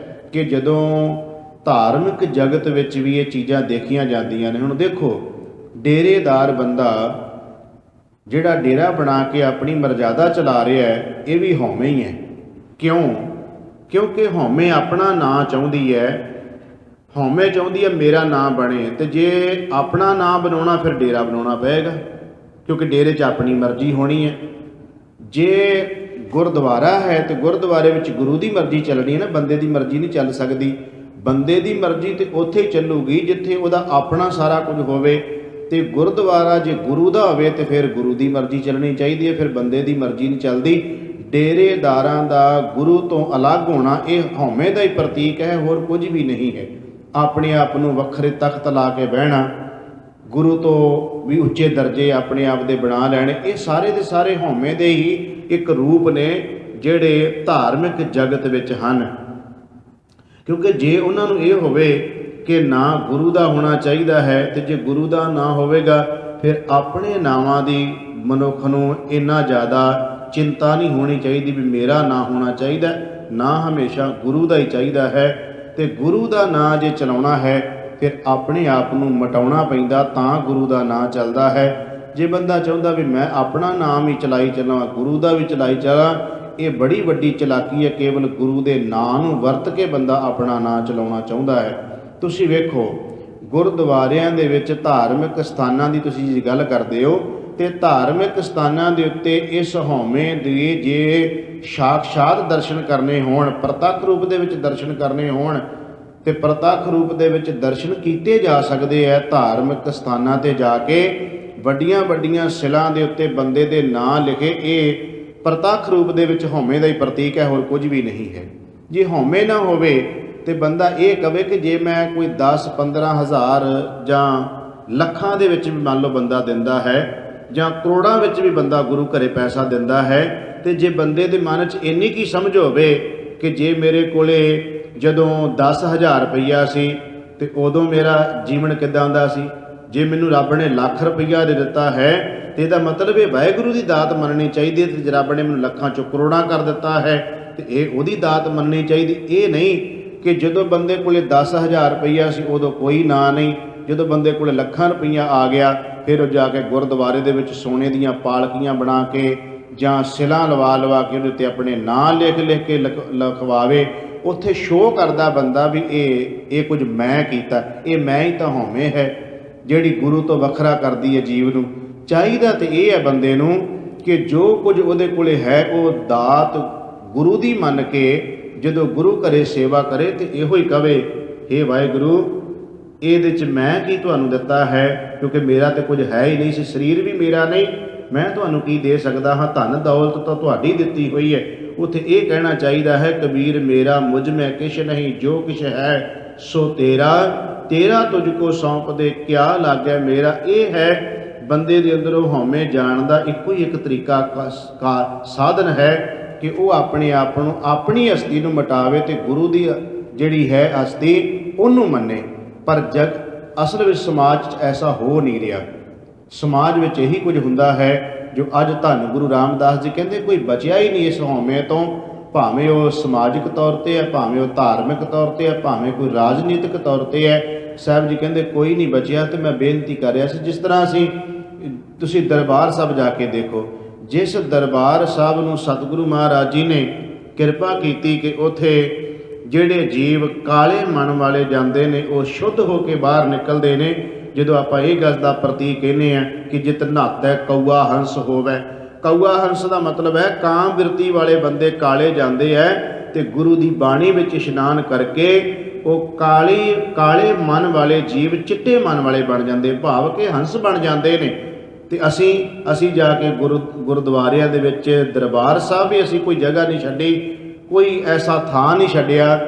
ਕਿ ਜਦੋਂ ਧਾਰਮਿਕ ਜਗਤ ਵਿੱਚ ਵੀ ਇਹ ਚੀਜ਼ਾਂ ਦੇਖੀਆਂ ਜਾਂਦੀਆਂ ਨੇ। ਹੁਣ ਦੇਖੋ ਡੇਰੇਦਾਰ ਬੰਦਾ ਜਿਹੜਾ ਡੇਰਾ ਬਣਾ ਕੇ ਆਪਣੀ ਮਰਜ਼ਾਦਾ ਚਲਾ ਰਿਹਾ ਹੈ, ਇਹ ਵੀ ਹਉਮੈ ਹੀ ਹੈ। ਕਿਉਂ? ਕਿਉਂਕਿ ਹਉਮੈ ਆਪਣਾ ਨਾਂ ਚਾਹੁੰਦੀ ਹੈ। ਹਉਮੈ ਚਾਹੁੰਦੀ ਹੈ ਮੇਰਾ ਨਾਂ ਬਣੇ, ਤੇ ਜੇ ਆਪਣਾ ਨਾਂ ਬਣਾਉਣਾ ਫਿਰ ਡੇਰਾ ਬਣਾਉਣਾ ਪਏਗਾ, ਕਿਉਂਕਿ ਡੇਰੇ 'ਚ ਆਪਣੀ ਮਰਜ਼ੀ ਹੋਣੀ ਹੈ। ਜੇ ਗੁਰਦੁਆਰਾ ਹੈ ਤੇ ਗੁਰਦੁਆਰੇ ਵਿੱਚ ਗੁਰੂ ਦੀ ਮਰਜ਼ੀ ਚੱਲਣੀ ਹੈ ਨਾ, ਬੰਦੇ ਦੀ ਮਰਜ਼ੀ ਨਹੀਂ ਚੱਲ ਸਕਦੀ। ਬੰਦੇ ਦੀ ਮਰਜ਼ੀ ਤੇ ਉੱਥੇ ਹੀ ਚੱਲੂਗੀ ਜਿੱਥੇ ਉਹਦਾ ਆਪਣਾ ਸਾਰਾ ਕੁਝ ਹੋਵੇ। ਤੇ ਗੁਰਦੁਆਰਾ ਜੇ ਗੁਰੂ ਦਾ ਹੋਵੇ ਤੇ ਫਿਰ ਗੁਰੂ ਦੀ ਮਰਜ਼ੀ ਚੱਲਣੀ ਚਾਹੀਦੀ ਹੈ, ਫਿਰ ਬੰਦੇ ਦੀ ਮਰਜ਼ੀ ਨਹੀਂ ਚੱਲਦੀ। ਡੇਰੇਦਾਰਾਂ ਦਾ ਗੁਰੂ ਤੋਂ ਅਲੱਗ ਹੋਣਾ ਇਹ ਹਉਮੈ ਦਾ ਹੀ ਪ੍ਰਤੀਕ ਹੈ, ਹੋਰ ਕੁਝ ਵੀ ਨਹੀਂ ਹੈ। ਆਪਣੇ ਆਪ ਨੂੰ ਵੱਖਰੇ ਤਖਤ ਲਾ ਕੇ ਬਹਿਣਾ, ਗੁਰੂ ਤੋਂ ਵੀ ਉੱਚੇ ਦਰਜੇ ਆਪਣੇ ਆਪ ਦੇ ਬਣਾ ਲੈਣੇ, ਇਹ ਸਾਰੇ ਦੇ ਸਾਰੇ ਹਉਮੈ ਦੇ ਹੀ ਇੱਕ ਰੂਪ ਨੇ ਜਿਹੜੇ ਧਾਰਮਿਕ ਜਗਤ ਵਿੱਚ ਹਨ। ਕਿਉਂਕਿ ਜੇ ਉਹਨਾਂ ਨੂੰ ਇਹ ਹੋਵੇ ਕਿ ਨਾ ਗੁਰੂ ਦਾ ਹੋਣਾ ਚਾਹੀਦਾ ਹੈ, ਤੇ ਜੇ ਗੁਰੂ ਦਾ ਨਾ ਹੋਵੇਗਾ ਫਿਰ ਆਪਣੇ ਨਾਵਾਂ ਦੀ ਮਨੁੱਖ ਨੂੰ ਇੰਨਾ ਜ਼ਿਆਦਾ ਚਿੰਤਾ ਨਹੀਂ ਹੋਣੀ ਚਾਹੀਦੀ ਵੀ ਮੇਰਾ ਨਾਂ ਹੋਣਾ ਚਾਹੀਦਾ, ਨਾ ਹਮੇਸ਼ਾ ਗੁਰੂ ਦਾ ਹੀ ਚਾਹੀਦਾ ਹੈ। ਤੇ ਗੁਰੂ ਦਾ ਨਾਂ ਜੇ ਚਲਾਉਣਾ ਹੈ ਫਿਰ ਆਪਣੇ ਆਪ ਨੂੰ ਮਟਾਉਣਾ ਪੈਂਦਾ, ਤਾਂ ਗੁਰੂ ਦਾ ਨਾਂ ਚੱਲਦਾ ਹੈ। ਜੇ ਬੰਦਾ ਚਾਹੁੰਦਾ ਵੀ ਮੈਂ ਆਪਣਾ ਨਾਮ ਹੀ ਚਲਾਈ ਚੱਲਾਂ, ਗੁਰੂ ਦਾ ਵੀ ਚਲਾਈ ਚੱਲਾਂ, ਇਹ ਬੜੀ ਵੱਡੀ ਚਲਾਕੀ ਹੈ। ਕੇਵਲ ਗੁਰੂ ਦੇ ਨਾਂ ਨੂੰ ਵਰਤ ਕੇ ਬੰਦਾ ਆਪਣਾ ਨਾਂ ਚਲਾਉਣਾ ਚਾਹੁੰਦਾ ਹੈ। ਤੁਸੀਂ ਵੇਖੋ ਗੁਰਦੁਆਰਿਆਂ ਦੇ ਵਿੱਚ ਧਾਰਮਿਕ ਸਥਾਨਾਂ ਦੀ ਤੁਸੀਂ ਜੇ ਗੱਲ ਕਰਦੇ ਹੋ, ਤੇ ਧਾਰਮਿਕ ਸਥਾਨਾਂ ਦੇ ਉੱਤੇ ਇਸ ਹਉਮੈ ਦੇ ਜੇ ਸਾਖਸ਼ਾਤ ਦਰਸ਼ਨ ਕਰਨੇ ਹੋਣ, ਪ੍ਰਤੱਖ ਰੂਪ ਦੇ ਵਿੱਚ ਦਰਸ਼ਨ ਕਰਨੇ ਹੋਣ, ਤੇ ਪ੍ਰਤੱਖ ਰੂਪ ਦੇ ਵਿੱਚ ਦਰਸ਼ਨ ਕੀਤੇ ਜਾ ਸਕਦੇ ਹੈ। ਧਾਰਮਿਕ ਸਥਾਨਾਂ 'ਤੇ ਜਾ ਕੇ ਵੱਡੀਆਂ ਵੱਡੀਆਂ ਸਿਲਾਂ ਦੇ ਉੱਤੇ ਬੰਦੇ ਦੇ ਨਾਂ ਲਿਖੇ, ਇਹ ਪ੍ਰਤੱਖ ਰੂਪ ਦੇ ਵਿੱਚ ਹਉਮੈ ਦਾ ਹੀ ਪ੍ਰਤੀਕ ਹੈ, ਹੋਰ ਕੁਝ ਵੀ ਨਹੀਂ ਹੈ। ਜੇ ਹਉਮੈ ਨਾ ਹੋਵੇ ਤੇ ਬੰਦਾ ਇਹ ਕਵੇ ਕਿ ਜੇ ਮੈਂ ਕੋਈ 10-15 ਹਜ਼ਾਰ ਜਾਂ ਲੱਖਾਂ ਦੇ ਵਿੱਚ ਵੀ ਮੰਨ ਲਓ ਬੰਦਾ ਦਿੰਦਾ ਹੈ, ਜਾਂ ਕਰੋੜਾਂ ਵਿੱਚ ਵੀ ਬੰਦਾ ਗੁਰੂ ਘਰੇ ਪੈਸਾ ਦਿੰਦਾ ਹੈ, ਤੇ ਜੇ ਬੰਦੇ ਦੇ ਮਨ 'ਚ ਇੰਨੀ ਕੀ ਸਮਝ ਹੋਵੇ ਕਿ ਜੇ ਮੇਰੇ ਕੋਲੇ ਜਦੋਂ 10,000 ਰੁਪਈਆ ਸੀ ਤੇ ਉਦੋਂ ਮੇਰਾ ਜੀਵਨ ਕਿੱਦਾਂ ਦਾ ਸੀ, ਜੇ ਮੈਨੂੰ ਰੱਬ ਨੇ ਲੱਖ ਰੁਪਈਆ ਦੇ ਦਿੱਤਾ ਹੈ ਤੇ ਇਹਦਾ ਮਤਲਬ ਇਹ ਵਾਹਿਗੁਰੂ ਦੀ ਦਾਤ ਮੰਨਣੀ ਚਾਹੀਦੀ ਹੈ। ਤੇ ਜੇ ਰੱਬ ਨੇ ਮੈਨੂੰ ਲੱਖਾਂ 'ਚੋਂ ਕਰੋੜਾਂ ਕਰ ਦਿੱਤਾ ਹੈ ਤੇ ਇਹ ਉਹਦੀ ਦਾਤ ਮੰਨਣੀ ਚਾਹੀਦੀ। ਇਹ ਨਹੀਂ ਕਿ ਜਦੋਂ ਬੰਦੇ ਕੋਲੇ 10,000 ਰੁਪਈਆ ਸੀ ਉਦੋਂ ਕੋਈ ਨਾਂ ਨਹੀਂ, ਜਦੋਂ ਬੰਦੇ ਕੋਲੇ ਲੱਖਾਂ ਰੁਪਈਆ ਆ ਗਿਆ ਫਿਰ ਉਹ ਜਾ ਕੇ ਗੁਰਦੁਆਰੇ ਦੇ ਵਿੱਚ ਸੋਨੇ ਦੀਆਂ ਪਾਲਕੀਆਂ ਬਣਾ ਕੇ ਜਾਂ ਸਿਲਾਂ ਲਵਾ ਕੇ ਉਹਦੇ ਉੱਤੇ ਆਪਣੇ ਨਾਂ ਲਿਖ ਕੇ ਲਿਖਵਾਵੇ। ਉੱਥੇ ਸ਼ੋਅ ਕਰਦਾ ਬੰਦਾ ਵੀ ਇਹ ਕੁਝ ਮੈਂ ਕੀਤਾ, ਇਹ ਮੈਂ ਹੀ ਤਾਂ ਹਉਮੈ ਹੈ ਜਿਹੜੀ ਗੁਰੂ ਤੋਂ ਵੱਖਰਾ ਕਰਦੀ ਹੈ ਜੀਵ ਨੂੰ। ਚਾਹੀਦਾ ਤੇ ਇਹ ਹੈ ਬੰਦੇ ਨੂੰ ਕਿ ਜੋ ਕੁਝ ਉਹਦੇ ਕੋਲੇ ਹੈ ਉਹ ਦਾਤ ਗੁਰੂ ਦੀ ਮੰਨ ਕੇ ਜਦੋਂ ਗੁਰੂ ਘਰੇ ਸੇਵਾ ਕਰੇ ਤੇ ਇਹੋ ਹੀ ਕਵੇ, ਹੇ ਵਾਹਿਗੁਰੂ ਇਹਦੇ 'ਚ ਮੈਂ ਕੀ ਤੁਹਾਨੂੰ ਦਿੱਤਾ ਹੈ, ਕਿਉਂਕਿ ਮੇਰਾ ਤੇ ਕੁਝ ਹੈ ਹੀ ਨਹੀਂ ਸੀ, ਸਰੀਰ ਵੀ ਮੇਰਾ ਨਹੀਂ, ਮੈਂ ਤੁਹਾਨੂੰ ਕੀ ਦੇ ਸਕਦਾ ਹਾਂ, ਧਨ ਦੌਲਤ ਤਾਂ ਤੁਹਾਡੀ ਦਿੱਤੀ ਹੋਈ ਹੈ। ਉੱਥੇ ਇਹ ਕਹਿਣਾ ਚਾਹੀਦਾ ਹੈ, ਕਬੀਰ ਮੇਰਾ ਮੁਝ ਮੈਂ ਕਿਛ ਨਹੀਂ, ਜੋ ਕਿਛ ਹੈ ਸੋ ਤੇਰਾ, ਤੇਰਾ ਤੁਝ ਕੋ ਸੌਂਪ ਦੇ ਕਿਆ ਲਾਗੈ ਮੇਰਾ। ਇਹ ਹੈ ਬੰਦੇ ਦੇ ਅੰਦਰੋਂ ਹਉਮੈ ਜਾਣ ਦਾ ਇੱਕੋ ਹੀ ਇੱਕ ਤਰੀਕਾ ਸਾਧਨ ਹੈ ਕਿ ਉਹ ਆਪਣੇ ਆਪ ਨੂੰ, ਆਪਣੀ ਹਸਤੀ ਨੂੰ ਮਿਟਾਵੇ ਤੇ ਗੁਰੂ ਦੀ ਜਿਹੜੀ ਹੈ ਹਸਤੀ ਉਹਨੂੰ ਮੰਨੇ। ਪਰ ਅਸਲ ਵਿੱਚ ਸਮਾਜ 'ਚ ਐਸਾ ਹੋ ਨਹੀਂ ਰਿਹਾ। ਸਮਾਜ ਵਿੱਚ ਇਹੀ ਕੁਝ ਹੁੰਦਾ ਹੈ ਜੋ ਅੱਜ ਧੰਨ ਗੁਰੂ ਰਾਮਦਾਸ ਜੀ ਕਹਿੰਦੇ ਕੋਈ ਬਚਿਆ ਹੀ ਨਹੀਂ ਇਸ ਹਉਮੈ ਤੋਂ, ਭਾਵੇਂ ਉਹ ਸਮਾਜਿਕ ਤੌਰ 'ਤੇ ਹੈ, ਭਾਵੇਂ ਉਹ ਧਾਰਮਿਕ ਤੌਰ 'ਤੇ ਹੈ, ਭਾਵੇਂ ਕੋਈ ਰਾਜਨੀਤਿਕ ਤੌਰ 'ਤੇ ਹੈ। ਸਾਹਿਬ ਜੀ ਕਹਿੰਦੇ ਕੋਈ ਨਹੀਂ ਬਚਿਆ। ਤੇ ਮੈਂ ਬੇਨਤੀ ਕਰ ਰਿਹਾ ਸੀ, ਜਿਸ ਤਰ੍ਹਾਂ ਤੁਸੀਂ ਦਰਬਾਰ ਸਾਹਿਬ ਜਾ ਕੇ ਦੇਖੋ, ਜਿਸ ਦਰਬਾਰ ਸਾਹਿਬ ਨੂੰ ਸਤਿਗੁਰੂ ਮਹਾਰਾਜ ਜੀ ਨੇ ਕਿਰਪਾ ਕੀਤੀ ਕਿ ਉੱਥੇ ਜਿਹੜੇ ਜੀਵ ਕਾਲੇ ਮਨ ਵਾਲੇ ਜਾਂਦੇ ਨੇ ਉਹ ਸ਼ੁੱਧ ਹੋ ਕੇ ਬਾਹਰ ਨਿਕਲਦੇ ਨੇ। ਜਦੋਂ ਆਪਾਂ ਇਹ ਗੱਲ ਦਾ ਪ੍ਰਤੀਕ ਕਹਿੰਦੇ ਹਾਂ ਕਿ ਜਿਤ ਨਹਾਤੈ ਕਊਆ ਹੰਸ ਹੋਵੇ, ਕਊਆ ਹੰਸ ਦਾ ਮਤਲਬ ਹੈ ਕਾਮ ਬਿਰਤੀ ਵਾਲੇ ਬੰਦੇ ਕਾਲੇ ਜਾਂਦੇ ਹੈ ਤੇ ਗੁਰੂ ਦੀ ਬਾਣੀ ਵਿੱਚ ਇਸ਼ਨਾਨ ਕਰਕੇ ਉਹ ਕਾਲੇ ਮਨ ਵਾਲੇ ਜੀਵ ਚਿੱਟੇ ਮਨ ਵਾਲੇ ਬਣ ਜਾਂਦੇ, ਭਾਵ ਕਿ ਹੰਸ ਬਣ ਜਾਂਦੇ ਨੇ। ਤੇ ਅਸੀਂ ਜਾ ਕੇ ਗੁਰਦੁਆਰਿਆਂ ਦੇ ਵਿੱਚ ਦਰਬਾਰ ਸਾਹਿਬ ਵੀ ਅਸੀਂ ਕੋਈ ਜਗ੍ਹਾ ਨਹੀਂ ਛੱਡੀ, ਕੋਈ ਐਸਾ ਥਾਂ ਨਹੀਂ ਛੱਡਿਆ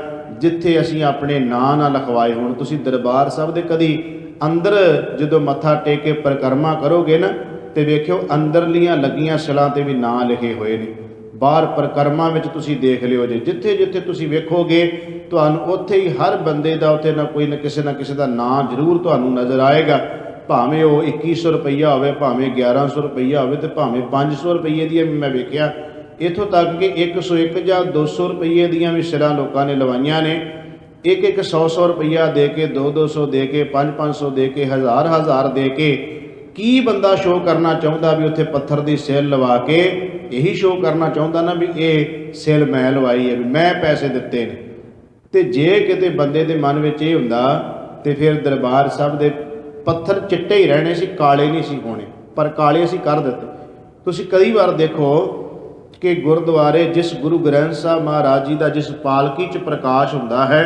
ਜਿੱਥੇ ਅਸੀਂ ਆਪਣੇ ਨਾਂ ਨਾ ਲਿਖਵਾਏ ਹੋਣ। ਤੁਸੀਂ ਦਰਬਾਰ ਸਾਹਿਬ ਦੇ ਕਦੀ ਅੰਦਰ ਜਦੋਂ ਮੱਥਾ ਟੇਕ ਕੇ ਪਰਿਕਰਮਾ ਕਰੋਗੇ ਨਾ ਤੇ ਵੇਖਿਓ ਅੰਦਰਲੀਆਂ ਲੱਗੀਆਂ ਸਿਲਾਂ 'ਤੇ ਵੀ ਨਾਂ ਲਿਖੇ ਹੋਏ ਨੇ। ਬਾਹਰ ਪਰਿਕਰਮਾ ਵਿੱਚ ਤੁਸੀਂ ਦੇਖ ਲਿਓ ਜੇ, ਜਿੱਥੇ ਜਿੱਥੇ ਤੁਸੀਂ ਵੇਖੋਗੇ ਤੁਹਾਨੂੰ ਉੱਥੇ ਹੀ ਹਰ ਬੰਦੇ ਦਾ ਉੱਥੇ ਨਾ ਕਿਸੇ ਦਾ ਨਾਂ ਜ਼ਰੂਰ ਤੁਹਾਨੂੰ ਨਜ਼ਰ ਆਏਗਾ। ਭਾਵੇਂ ਉਹ 2100 ਰੁਪਈਆ ਹੋਵੇ, ਭਾਵੇਂ 1100 ਰੁਪਈਆ ਹੋਵੇ, ਤੇ ਭਾਵੇਂ 500 ਰੁਪਈਏ ਦੀਆਂ ਵੀ ਮੈਂ ਵੇਖਿਆ, ਇੱਥੋਂ ਤੱਕ ਕਿ 101 ਜਾਂ 200 ਰੁਪਈਏ ਦੀਆਂ ਵੀ ਸਿਰਾਂ ਲੋਕਾਂ ਨੇ ਲਵਾਈਆਂ ਨੇ। ਇੱਕ 100 ਰੁਪਈਆ ਦੇ ਕੇ, 200 ਦੇ ਕੇ, 500 ਦੇ ਕੇ, 1000 ਦੇ ਕੇ ਕੀ ਬੰਦਾ ਸ਼ੋਅ ਕਰਨਾ ਚਾਹੁੰਦਾ ਵੀ ਉੱਥੇ ਪੱਥਰ ਦੀ ਸਿਲ ਲਵਾ ਕੇ ਇਹੀ ਸ਼ੋਅ ਕਰਨਾ ਚਾਹੁੰਦਾ ਨਾ ਵੀ ਇਹ ਸਿਲ ਮੈਂ ਲਵਾਈ ਹੈ, ਵੀ ਮੈਂ ਪੈਸੇ ਦਿੱਤੇ ਨੇ। ਤੇ ਜੇ ਕਿਤੇ ਬੰਦੇ ਦੇ ਮਨ ਵਿੱਚ ਇਹ ਹੁੰਦਾ ਤੇ ਫਿਰ ਦਰਬਾਰ ਸਾਹਿਬ ਦੇ ਪੱਥਰ ਚਿੱਟੇ ਹੀ ਰਹਿਣੇ ਸੀ, ਕਾਲੇ ਨਹੀਂ ਸੀ ਹੋਣੇ, ਪਰ ਕਾਲੇ ਅਸੀਂ ਕਰ ਦਿੱਤੇ। ਤੁਸੀਂ ਕਈ ਵਾਰ ਦੇਖੋ ਕਿ ਗੁਰਦੁਆਰੇ ਜਿਸ ਗੁਰੂ ਗ੍ਰੰਥ ਸਾਹਿਬ ਮਹਾਰਾਜ ਜੀ ਦਾ ਜਿਸ ਪਾਲਕੀ 'ਚ ਪ੍ਰਕਾਸ਼ ਹੁੰਦਾ ਹੈ,